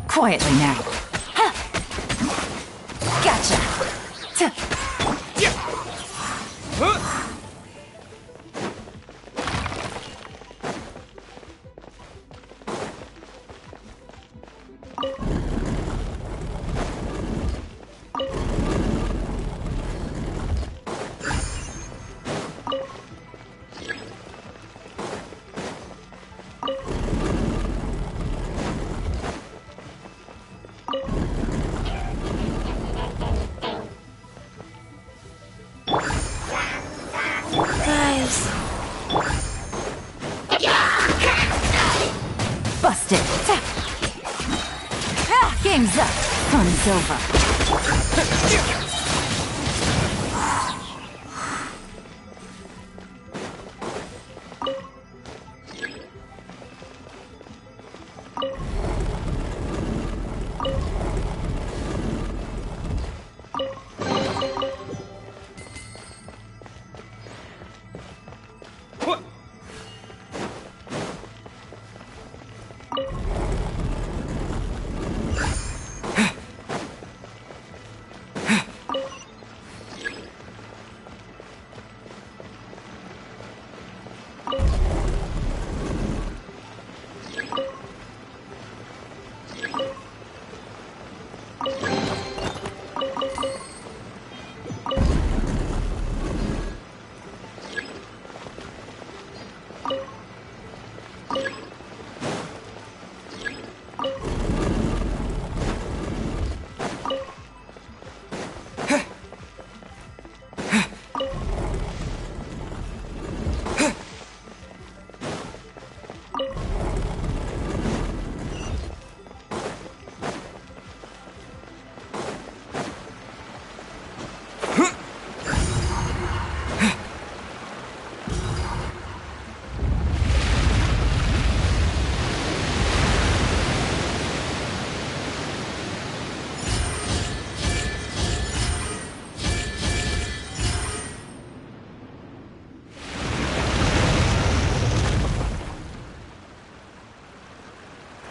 Speaker 7: Quietly now. Gotcha.
Speaker 2: Guys.
Speaker 7: Busted. Game's up. Fun's over.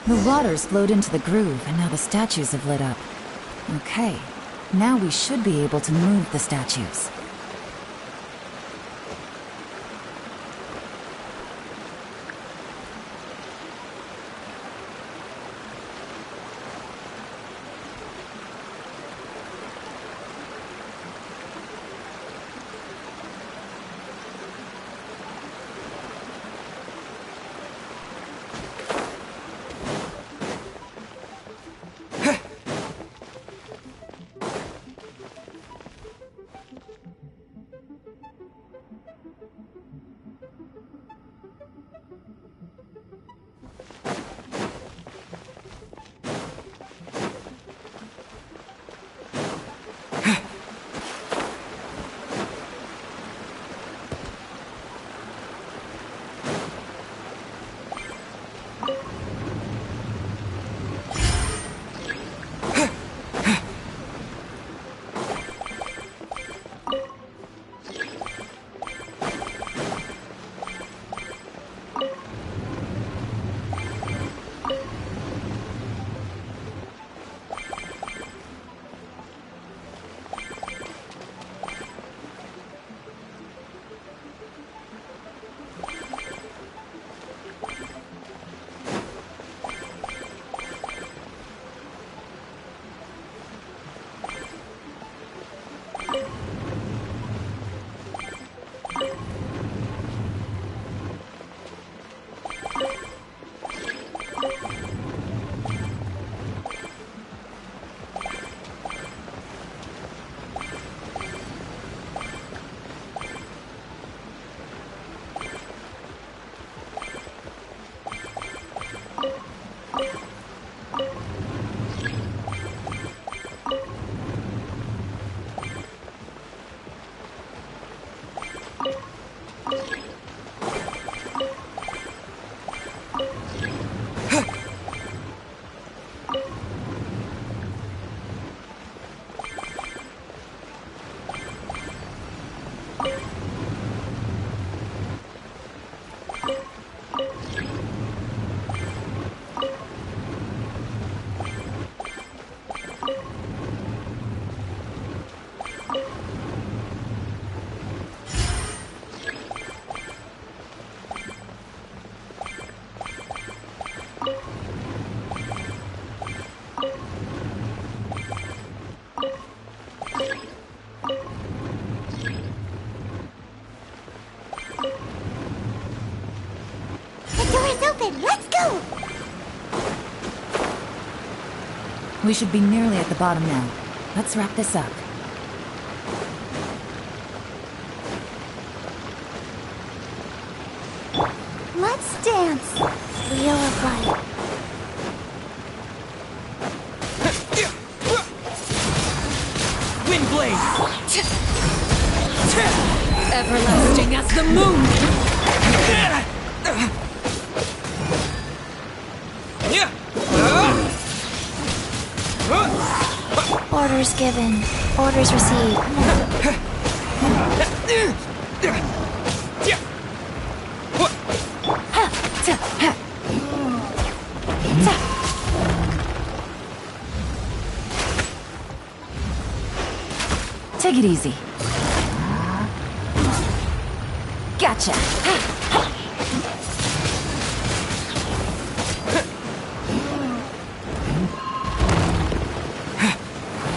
Speaker 7: The water's flowed into the groove, and now the statues have lit up. Okay, now we should be able to move the statues.
Speaker 13: open. Let's go.
Speaker 7: We should be nearly at the bottom now. Let's wrap this up.
Speaker 13: Let's dance. Wheel of light.
Speaker 3: Windblade!
Speaker 4: Everlasting as the moon!
Speaker 13: Orders given. Orders received.
Speaker 7: Take it easy. Gotcha.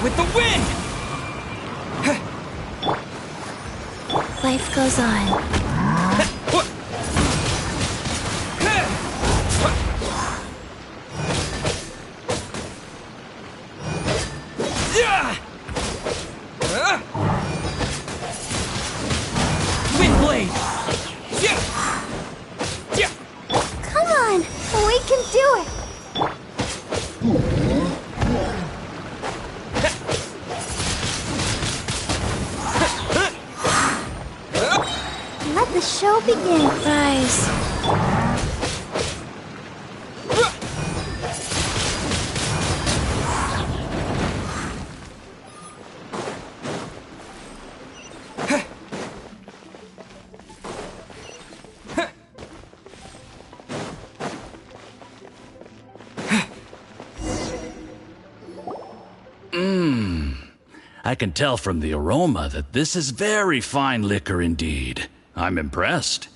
Speaker 3: With the wind!
Speaker 13: Life goes on.
Speaker 3: Windblade!
Speaker 13: Come on, we can do it. Let the show begin. Rise.
Speaker 19: I can tell from the aroma that this is very fine liquor indeed. I'm impressed.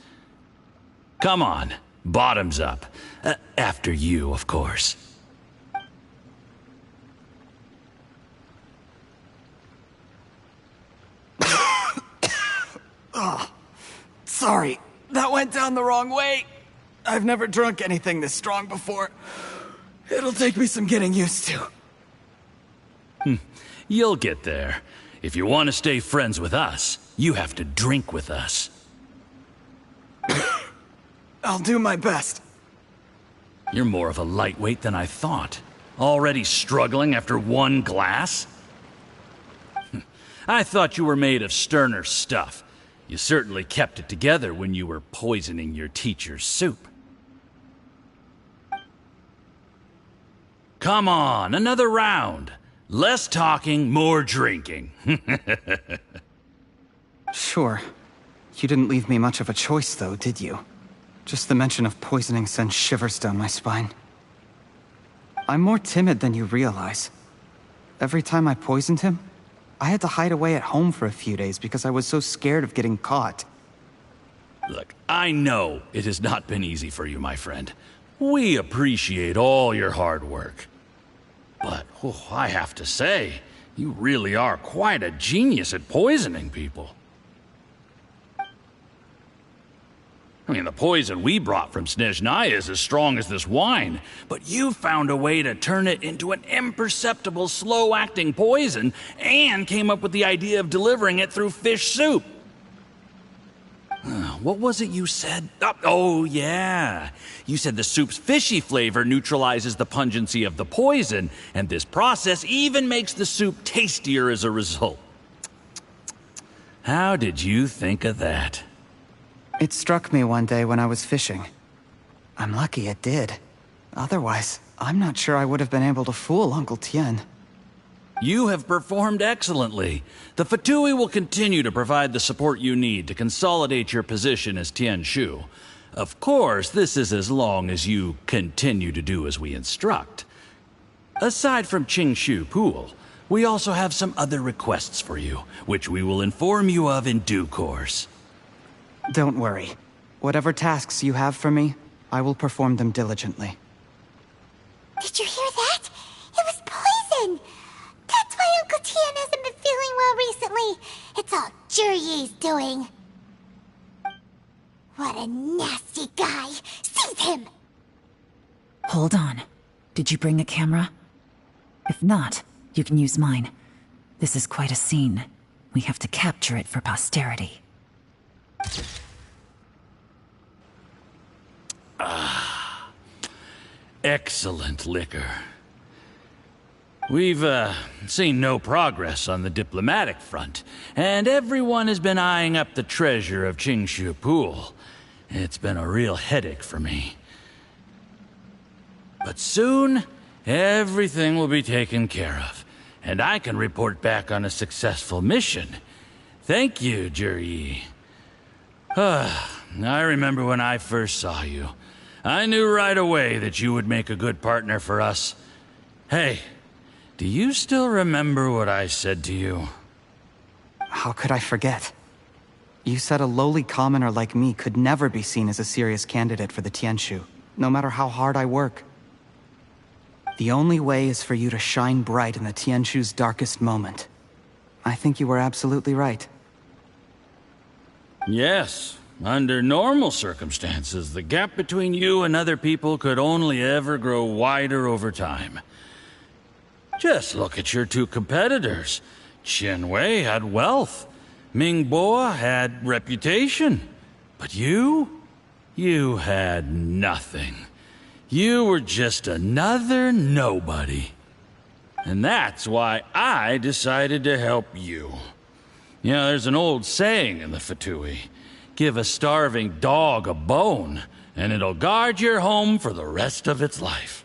Speaker 19: Come on, bottoms up. After you, of course.
Speaker 5: Oh, sorry. That went down the wrong way. I've never drunk anything this strong before. It'll take me some getting used to.
Speaker 19: You'll get there. If you want to stay friends with us, you have to drink with us.
Speaker 5: I'll do my best.
Speaker 19: You're more of a lightweight than I thought. Already struggling after one glass? I thought you were made of sterner stuff. You certainly kept it together when you were poisoning your teacher's soup. Come on, another round. Less talking, more drinking.
Speaker 5: Sure. You didn't leave me much of a choice, though, did you? Just the mention of poisoning sends shivers down my spine. I'm more timid than you realize. Every time I poisoned him, I had to hide away at home for a few days because I was so scared of getting caught.
Speaker 19: Look, I know it has not been easy for you, my friend. We appreciate all your hard work. But, I have to say, you really are quite a genius at poisoning people. I mean, the poison we brought from Snezhnaya is as strong as this wine, but you found a way to turn it into an imperceptible, slow-acting poison and came up with the idea of delivering it through fish soup. What was it you said? Oh, yeah. You said the soup's fishy flavor neutralizes the pungency of the poison, and this process even makes the soup tastier as a result. How did you think of that?
Speaker 5: It struck me one day when I was fishing. I'm lucky it did. Otherwise, I'm not sure I would have been able to fool Uncle Tien.
Speaker 19: You have performed excellently. The Fatui will continue to provide the support you need to consolidate your position as Tien Shu. Of course, this is as long as you continue to do as we instruct. Aside from Qing Shu Pool, we also have some other requests for you, which we will inform you of in due course.
Speaker 5: Don't worry. Whatever tasks you have for me, I will perform them diligently.
Speaker 13: Did you hear that? It was poison! That's why Uncle Tien hasn't been feeling well recently. It's all Jurye's doing. What a nasty guy! Seize him!
Speaker 7: Hold on. Did you bring a camera? If not, you can use mine. This is quite a scene. We have to capture it for posterity.
Speaker 19: Ah, excellent liquor. We've, seen no progress on the diplomatic front, and everyone has been eyeing up the treasure of Qingshu Pool. It's been a real headache for me. But soon, everything will be taken care of, and I can report back on a successful mission. Thank you, Juri. I remember when I first saw you. I knew right away that you would make a good partner for us. Hey, do you still remember what I said to you?
Speaker 5: How could I forget? You said a lowly commoner like me could never be seen as a serious candidate for the Tianshu, no matter how hard I work. The only way is for you to shine bright in the Tianshu's darkest moment. I think you were absolutely right.
Speaker 19: Yes. Under normal circumstances, the gap between you and other people could only ever grow wider over time. Just look at your two competitors. Qianwei had wealth. Mingbo had reputation. But you had nothing. You were just another nobody. And that's why I decided to help you. You know, there's an old saying in the Fatui. Give a starving dog a bone, and it'll guard your home for the rest of its life.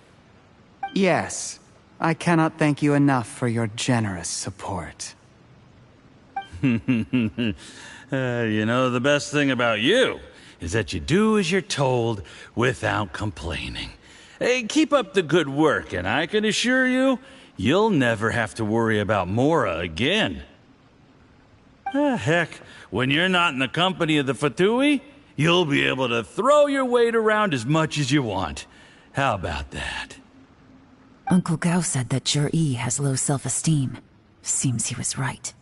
Speaker 5: Yes. I cannot thank you enough for your generous support.
Speaker 19: You know, the best thing about you is that you do as you're told without complaining. Hey, keep up the good work, and I can assure you, you'll never have to worry about Mora again. Heck, when you're not in the company of the Fatui, you'll be able to throw your weight around as much as you want. How about that?
Speaker 7: Uncle Gao said that Jur-E has low self-esteem. Seems he was right.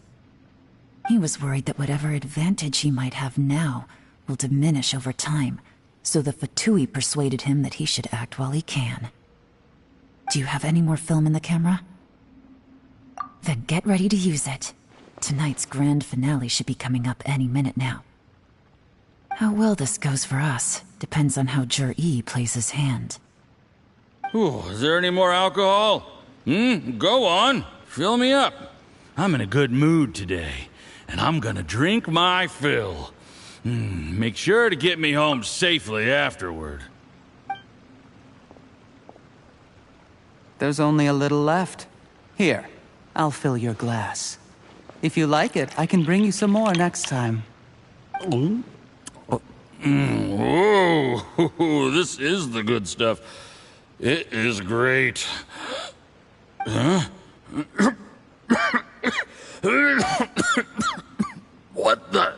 Speaker 7: He was worried that whatever advantage he might have now will diminish over time, so the Fatui persuaded him that he should act while he can. Do you have any more film in the camera? Then get ready to use it. Tonight's grand finale should be coming up any minute now. How well this goes for us depends on how Jur-E plays his hand.
Speaker 19: Ooh, is there any more alcohol? Go on. Fill me up. I'm in a good mood today, and I'm gonna drink my fill. Make sure to get me home safely afterward.
Speaker 5: There's only a little left. Here, I'll fill your glass. If you like it, I can bring you some more next time.
Speaker 19: Whoa, this is the good stuff. It is great. Huh? What the?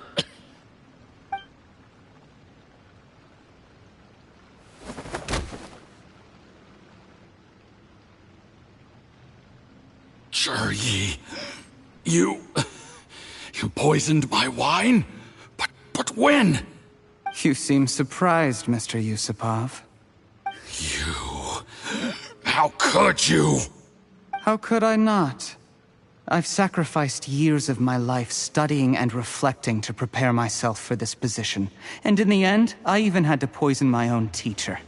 Speaker 19: Jur-E, you poisoned my wine? But when?
Speaker 5: You seem surprised, Mr. Yusupov.
Speaker 19: How could you?
Speaker 5: How could I not? I've sacrificed years of my life studying and reflecting to prepare myself for this position. And in the end, I even had to poison my own teacher.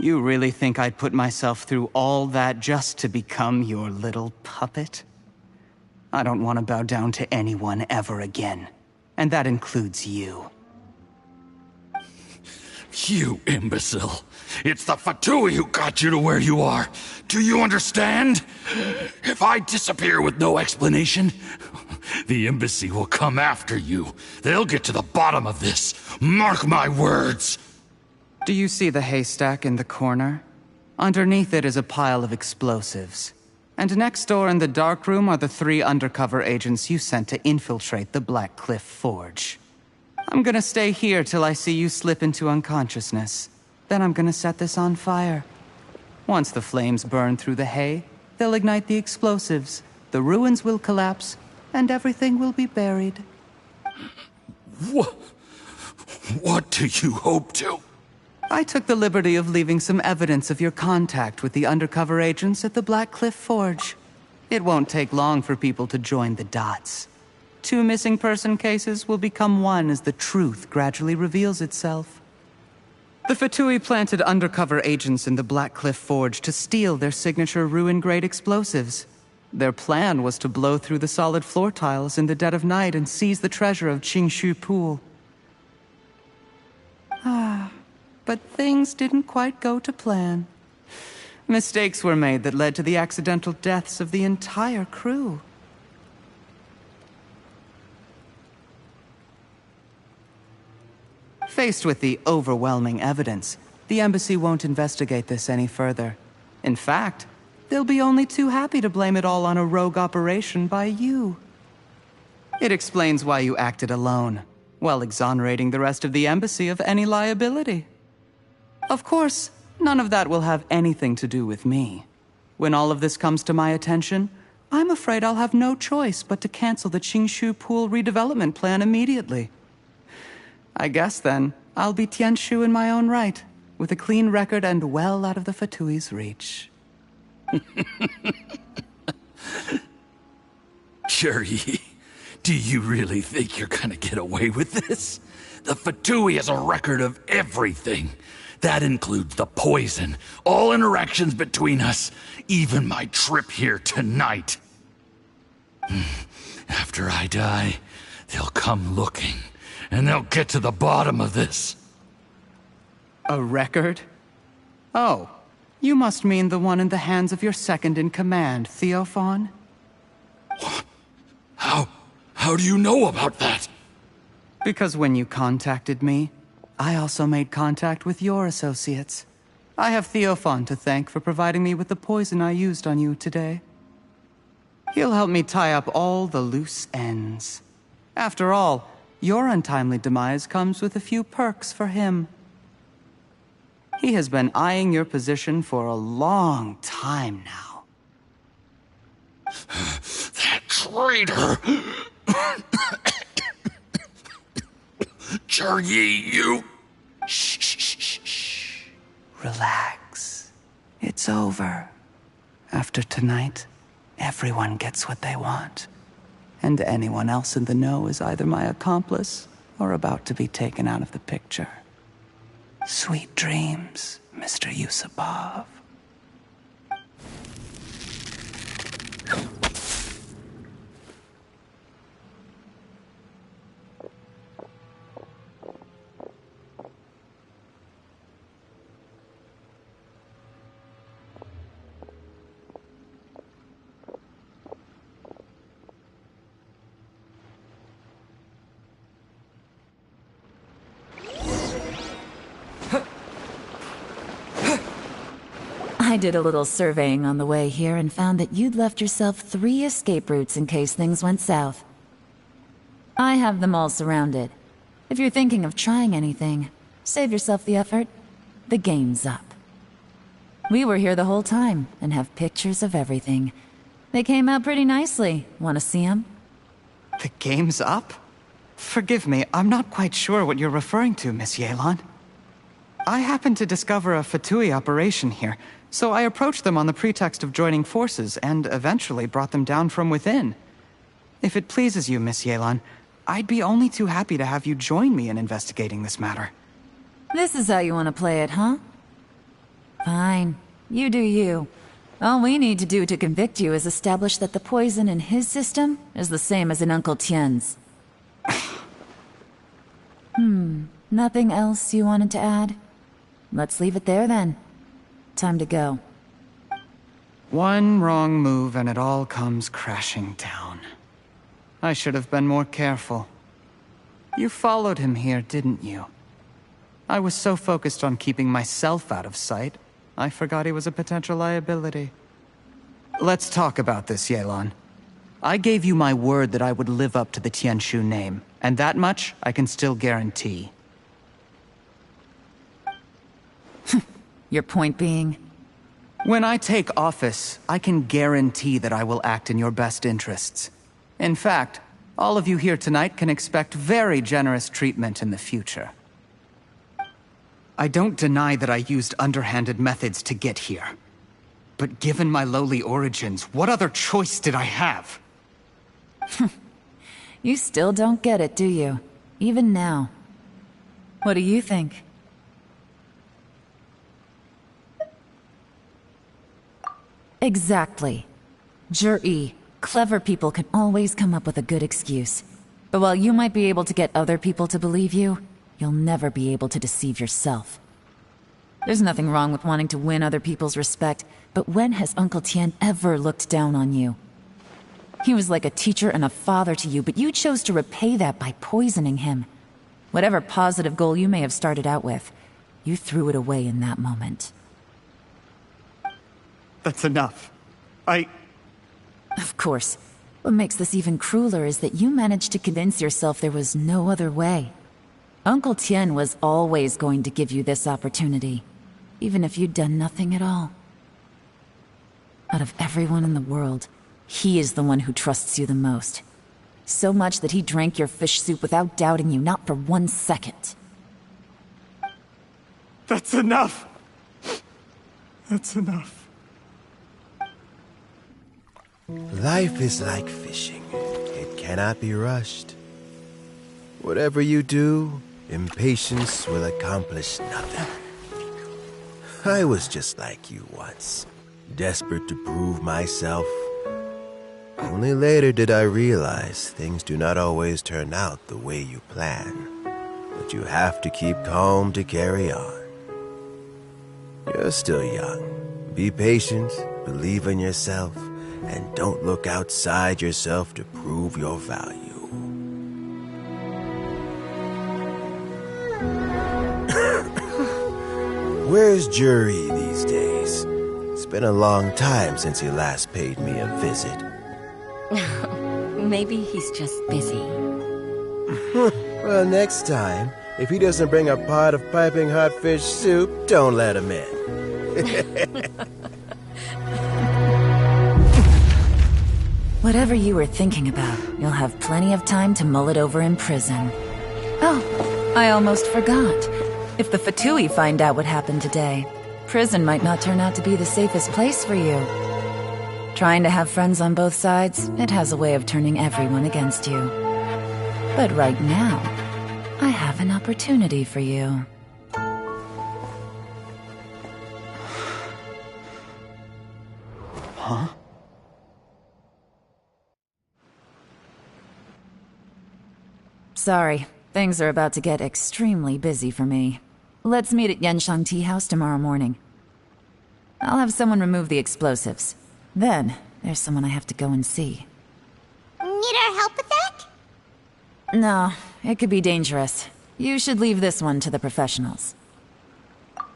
Speaker 5: You really think I'd put myself through all that just to become your little puppet? I don't want to bow down to anyone ever again. And that includes you.
Speaker 19: You imbecile. It's the Fatui who got you to where you are. Do you understand? If I disappear with no explanation, the embassy will come after you. They'll get to the bottom of this. Mark my words.
Speaker 5: Do you see the haystack in the corner? Underneath it is a pile of explosives. And next door in the dark room are the 3 undercover agents you sent to infiltrate the Black Cliff Forge. I'm gonna stay here till I see you slip into unconsciousness. Then I'm gonna set this on fire. Once the flames burn through the hay, they'll ignite the explosives, the ruins will collapse, and everything will be buried.
Speaker 19: What do you hope to?
Speaker 5: I took the liberty of leaving some evidence of your contact with the undercover agents at the Black Cliff Forge. It won't take long for people to join the dots. 2 missing person cases will become one as the truth gradually reveals itself. The Fatui planted undercover agents in the Black Cliff Forge to steal their signature ruin-grade explosives. Their plan was to blow through the solid floor tiles in the dead of night and seize the treasure of Qingshu Pool. But things didn't quite go to plan. Mistakes were made that led to the accidental deaths of the entire crew. Faced with the overwhelming evidence, the embassy won't investigate this any further. In fact, they'll be only too happy to blame it all on a rogue operation by you. It explains why you acted alone, while exonerating the rest of the embassy of any liability. Of course, none of that will have anything to do with me. When all of this comes to my attention, I'm afraid I'll have no choice but to cancel the Qingshu Pool redevelopment plan immediately. I guess then, I'll be Tianshu in my own right, with a clean record and well out of the Fatui's reach.
Speaker 19: Cherry, do you really think you're gonna get away with this? The Fatui has a record of everything. That includes the poison, all interactions between us, even my trip here tonight. After I die, they'll come looking, and they'll get to the bottom of this.
Speaker 5: A record? Oh, you must mean the one in the hands of your second-in-command, Theophan?
Speaker 19: How do you know about that?
Speaker 5: Because when you contacted me, I also made contact with your associates. I have Theophan to thank for providing me with the poison I used on you today. He'll help me tie up all the loose ends. After all, your untimely demise comes with a few perks for him. He has been eyeing your position for a long time now.
Speaker 19: That traitor! Cherry, you...
Speaker 5: Shh. Relax. It's over. After tonight, everyone gets what they want. And anyone else in the know is either my accomplice or about to be taken out of the picture. Sweet dreams, Mr. Yusupov.
Speaker 7: I did a little surveying on the way here and found that you'd left yourself 3 escape routes in case things went south. I have them all surrounded. If you're thinking of trying anything, save yourself the effort. The game's up. We were here the whole time and have pictures of everything. They came out pretty nicely. Want to see them?
Speaker 5: The game's up? Forgive me, I'm not quite sure what you're referring to, Miss Yelan. I happened to discover a Fatui operation here, so I approached them on the pretext of joining forces and eventually brought them down from within. If it pleases you, Miss Yelan, I'd be only too happy to have you join me in investigating this matter.
Speaker 7: This is how you want to play it, huh? Fine. You do you. All we need to do to convict you is establish that the poison in his system is the same as in Uncle Tien's. Nothing else you wanted to add? Let's leave it there then. Time to go.
Speaker 5: One wrong move and it all comes crashing down. I should have been more careful. You followed him here, didn't you? I was so focused on keeping myself out of sight, I forgot he was a potential liability. Let's talk about this, Yelan. I gave you my word that I would live up to the Tianshu name, and that much I can still guarantee.
Speaker 7: Your point being?
Speaker 5: When I take office, I can guarantee that I will act in your best interests. In fact, all of you here tonight can expect very generous treatment in the future. I don't deny that I used underhanded methods to get here. But given my lowly origins, what other choice did I have?
Speaker 7: You still don't get it, do you? Even now. What do you think? Exactly. Jur-E, clever people can always come up with a good excuse. But while you might be able to get other people to believe you, you'll never be able to deceive yourself. There's nothing wrong with wanting to win other people's respect, but when has Uncle Tian ever looked down on you? He was like a teacher and a father to you, but you chose to repay that by poisoning him. Whatever positive goal you may have started out with, you threw it away in that moment.
Speaker 5: That's enough.
Speaker 7: Of course. What makes this even crueler is that you managed to convince yourself there was no other way. Uncle Tian was always going to give you this opportunity, even if you'd done nothing at all. Out of everyone in the world, he is the one who trusts you the most. So much that he drank your fish soup without doubting you, not for 1 second.
Speaker 5: That's enough! That's enough.
Speaker 6: Life is like fishing. It cannot be rushed. Whatever you do, impatience will accomplish nothing. I was just like you once, desperate to prove myself. Only later did I realize things do not always turn out the way you plan. But you have to keep calm to carry on. You're still young. Be patient, believe in yourself, and don't look outside yourself to prove your value. Where's Jur-E these days? It's been a long time since he last paid me a visit.
Speaker 1: Maybe he's just busy.
Speaker 6: Well, next time, if he doesn't bring a pot of piping hot fish soup, don't let him in.
Speaker 7: Whatever you were thinking about, you'll have plenty of time to mull it over in prison. Oh, I almost forgot. If the Fatui find out what happened today, prison might not turn out to be the safest place for you. Trying to have friends on both sides, it has a way of turning everyone against you. But right now, I have an opportunity for you.
Speaker 5: Huh?
Speaker 7: Sorry, things are about to get extremely busy for me. Let's meet at Yanshang Tea House tomorrow morning. I'll have someone remove the explosives. Then, there's someone I have to go and see.
Speaker 13: Need our help with that?
Speaker 7: No, it could be dangerous. You should leave this one to the professionals.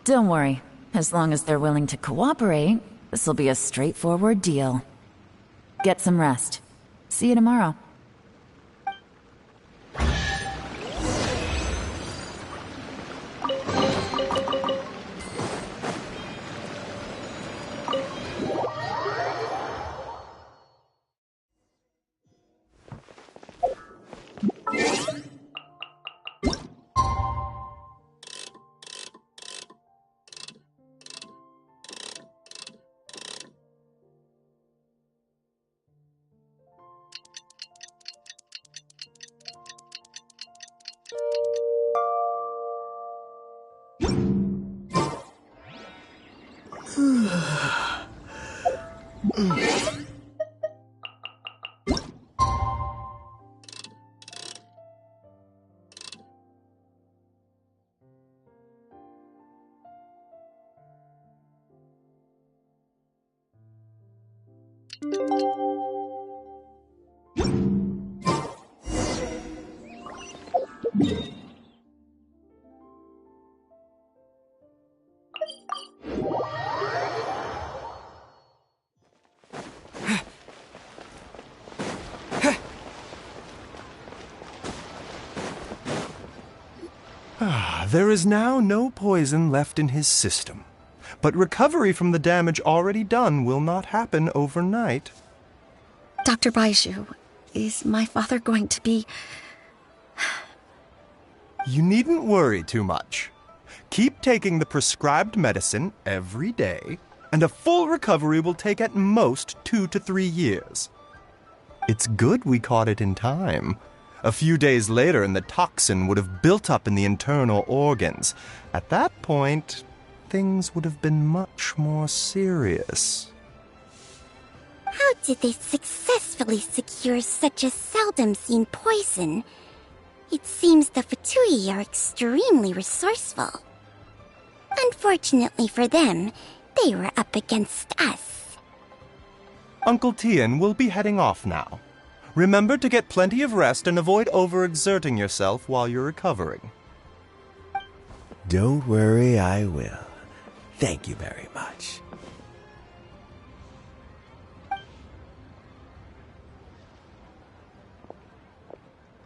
Speaker 7: Don't worry. As long as they're willing to cooperate, this'll be a straightforward deal. Get some rest. See you tomorrow.
Speaker 20: There is now no poison left in his system, but recovery from the damage already done will not happen overnight.
Speaker 1: Dr. Baizhu, is my father going to be...
Speaker 20: You needn't worry too much. Keep taking the prescribed medicine every day, and a full recovery will take at most 2 to 3 years. It's good we caught it in time. A few days later, and the toxin would have built up in the internal organs. At that point, things would have been much more serious.
Speaker 13: How did they successfully secure such a seldom-seen poison? It seems the Fatui are extremely resourceful. Unfortunately for them, they were up against us.
Speaker 20: Uncle Tian will be heading off now. Remember to get plenty of rest and avoid overexerting yourself while you're recovering.
Speaker 6: Don't worry, I will. Thank you very much.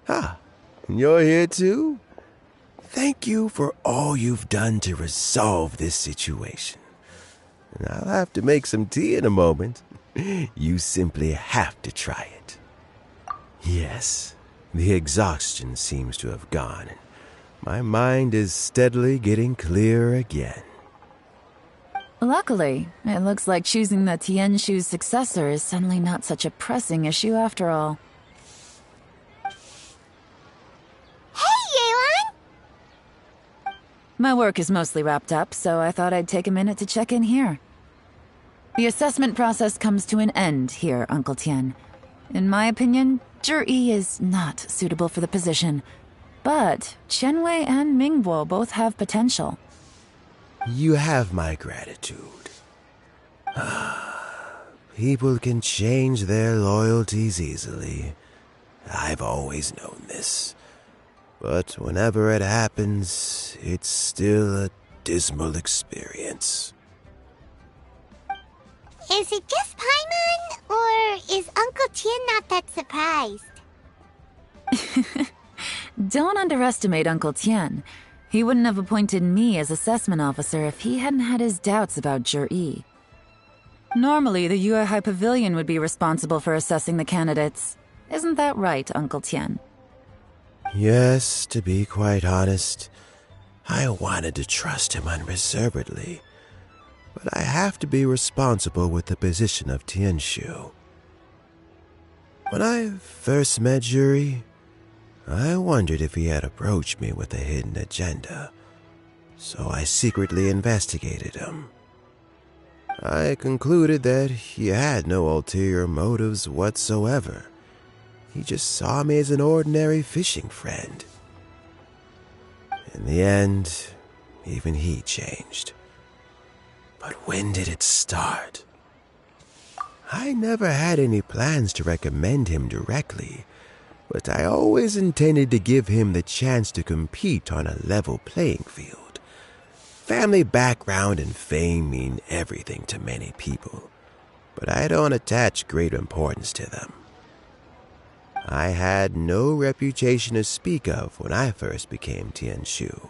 Speaker 6: Ah, you're here too? Thank you for all you've done to resolve this situation. And I'll have to make some tea in a moment. You simply have to try it. Yes, the exhaustion seems to have gone, and my mind is steadily getting clearer again.
Speaker 7: Luckily, it looks like choosing the Tianshu's successor is suddenly not such a pressing issue after all.
Speaker 13: Hey, Yelan!
Speaker 7: My work is mostly wrapped up, so I thought I'd take a minute to check in here. The assessment process comes to an end here, Uncle Tian. In my opinion, Zhi is not suitable for the position, but Qianwei and Mingbo both have potential.
Speaker 6: You have my gratitude. People can change their loyalties easily. I've always known this. But whenever it happens, it's still a dismal experience.
Speaker 13: Is it just Paimon, or is Uncle Tian not that surprised?
Speaker 7: Don't underestimate Uncle Tian. He wouldn't have appointed me as assessment officer if he hadn't had his doubts about Zhi. Normally, the Yuehai Pavilion would be responsible for assessing the candidates. Isn't that right, Uncle Tian?
Speaker 6: Yes, to be quite honest, I wanted to trust him unreservedly. But I have to be responsible with the position of Tianshu. When I first met Zhi, I wondered if he had approached me with a hidden agenda, so I secretly investigated him. I concluded that he had no ulterior motives whatsoever. He just saw me as an ordinary fishing friend. In the end, even he changed. But when did it start? I never had any plans to recommend him directly, but I always intended to give him the chance to compete on a level playing field. Family background and fame mean everything to many people, but I don't attach great importance to them. I had no reputation to speak of when I first became Tianshu.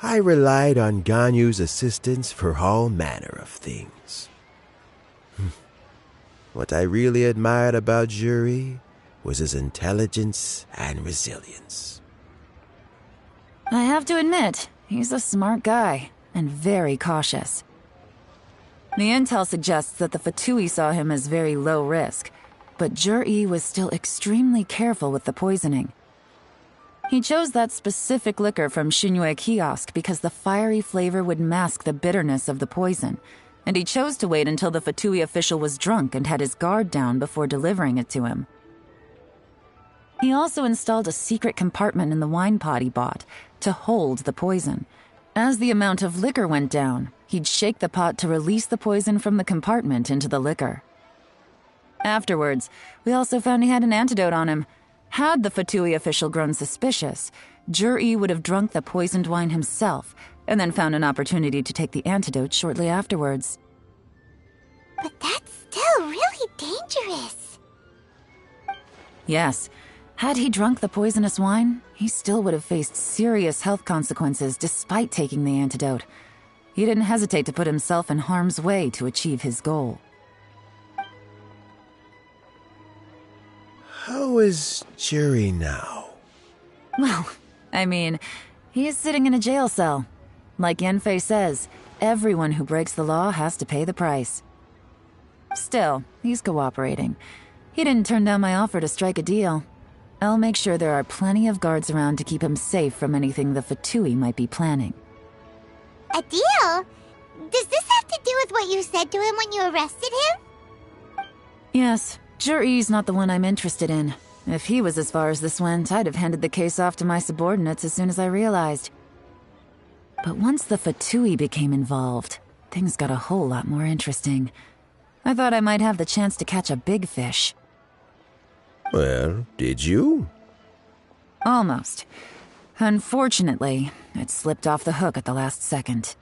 Speaker 6: I relied on Ganyu's assistance for all manner of things. What I really admired about Zhi was his intelligence and resilience.
Speaker 7: I have to admit, he's a smart guy, and very cautious. The intel suggests that the Fatui saw him as very low risk, but Zhi was still extremely careful with the poisoning. He chose that specific liquor from Xinyue Kiosk because the fiery flavor would mask the bitterness of the poison, and he chose to wait until the Fatui official was drunk and had his guard down before delivering it to him. He also installed a secret compartment in the wine pot he bought to hold the poison. As the amount of liquor went down, he'd shake the pot to release the poison from the compartment into the liquor. Afterwards, we also found he had an antidote on him. Had the Fatui official grown suspicious, Zhi would have drunk the poisoned wine himself, and then found an opportunity to take the antidote shortly afterwards.
Speaker 13: But that's still really dangerous.
Speaker 7: Yes, had he drunk the poisonous wine, he still would have faced serious health consequences despite taking the antidote. He didn't hesitate to put himself in harm's way to achieve his goal.
Speaker 6: How is Zhi now?
Speaker 7: Well, I mean, he is sitting in a jail cell. Like Yanfei says, everyone who breaks the law has to pay the price. Still, he's cooperating. He didn't turn down my offer to strike a deal. I'll make sure there are plenty of guards around to keep him safe from anything the Fatui might be planning.
Speaker 13: A deal? Does this have to do with what you said to him when you arrested him?
Speaker 7: Yes, Zhiyi's not the one I'm interested in. If he was as far as this went, I'd have handed the case off to my subordinates as soon as I realized. But once the Fatui became involved, things got a whole lot more interesting. I thought I might have the chance to catch a big fish.
Speaker 6: Well, did you?
Speaker 7: Almost. Unfortunately, it slipped off the hook at the last second.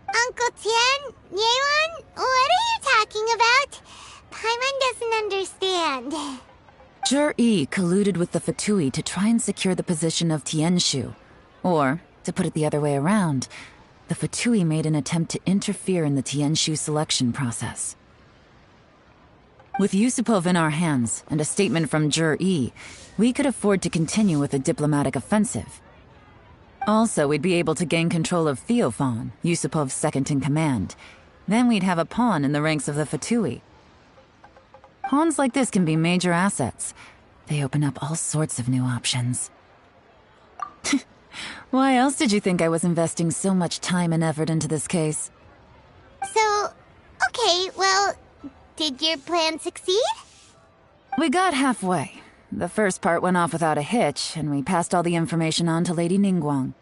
Speaker 13: Uncle Tian, Yelan, what are you talking about? Paimon doesn't understand.
Speaker 7: Zhiyi colluded with the Fatui to try and secure the position of Tianshu. Or, to put it the other way around, the Fatui made an attempt to interfere in the Tianshu selection process. With Yusupov in our hands and a statement from Zhiyi, we could afford to continue with a diplomatic offensive. Also, we'd be able to gain control of Theophan, Yusupov's second-in-command. Then we'd have a pawn in the ranks of the Fatui. Pawns like this can be major assets. They open up all sorts of new options. Why else did you think I was investing so much time and effort into this case?
Speaker 13: So, okay, well, did your plan succeed?
Speaker 7: We got halfway. The first part went off without a hitch, and we passed all the information on to Lady Ningguang.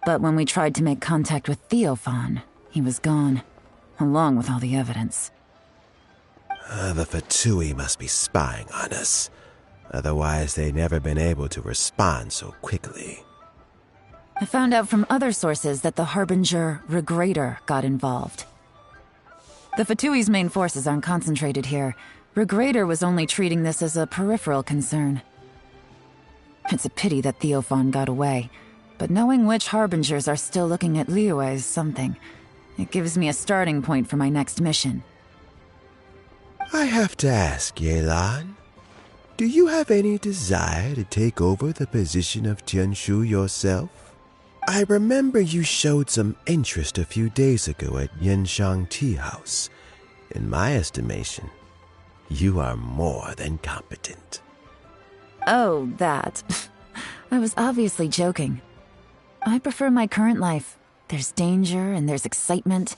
Speaker 7: But when we tried to make contact with Theophan, he was gone, along with all the evidence.
Speaker 6: The Fatui must be spying on us. Otherwise, they'd never been able to respond so quickly.
Speaker 7: I found out from other sources that the Harbinger Regrator got involved. The Fatui's main forces aren't concentrated here. Regrator was only treating this as a peripheral concern. It's a pity that Theophan got away, but knowing which Harbingers are still looking at Liyue is something. It gives me a starting point for my next mission.
Speaker 6: I have to ask, Yelan, do you have any desire to take over the position of Tianshu yourself? I remember you showed some interest a few days ago at Yanshang Tea House. In my estimation, you are more than competent.
Speaker 7: Oh, that. I was obviously joking. I prefer my current life. There's danger and there's excitement.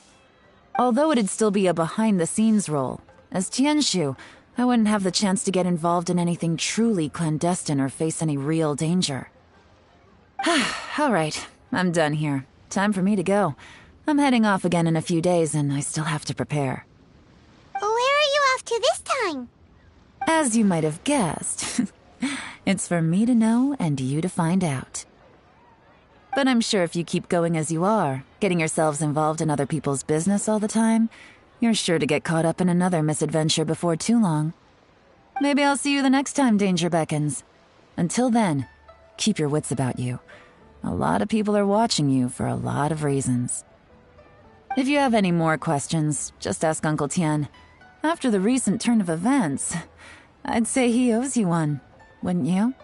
Speaker 7: Although it'd still be a behind-the-scenes role, as Tianshu, I wouldn't have the chance to get involved in anything truly clandestine or face any real danger. All right, I'm done here. Time for me to go. I'm heading off again in a few days, and I still have to prepare.
Speaker 13: Where are you off to this time?
Speaker 7: As you might have guessed, it's for me to know and you to find out. But I'm sure if you keep going as you are, getting yourselves involved in other people's business all the time, you're sure to get caught up in another misadventure before too long. Maybe I'll see you the next time danger beckons. Until then, keep your wits about you. A lot of people are watching you for a lot of reasons. If you have any more questions, just ask Uncle Tian. After the recent turn of events, I'd say he owes you one, wouldn't you?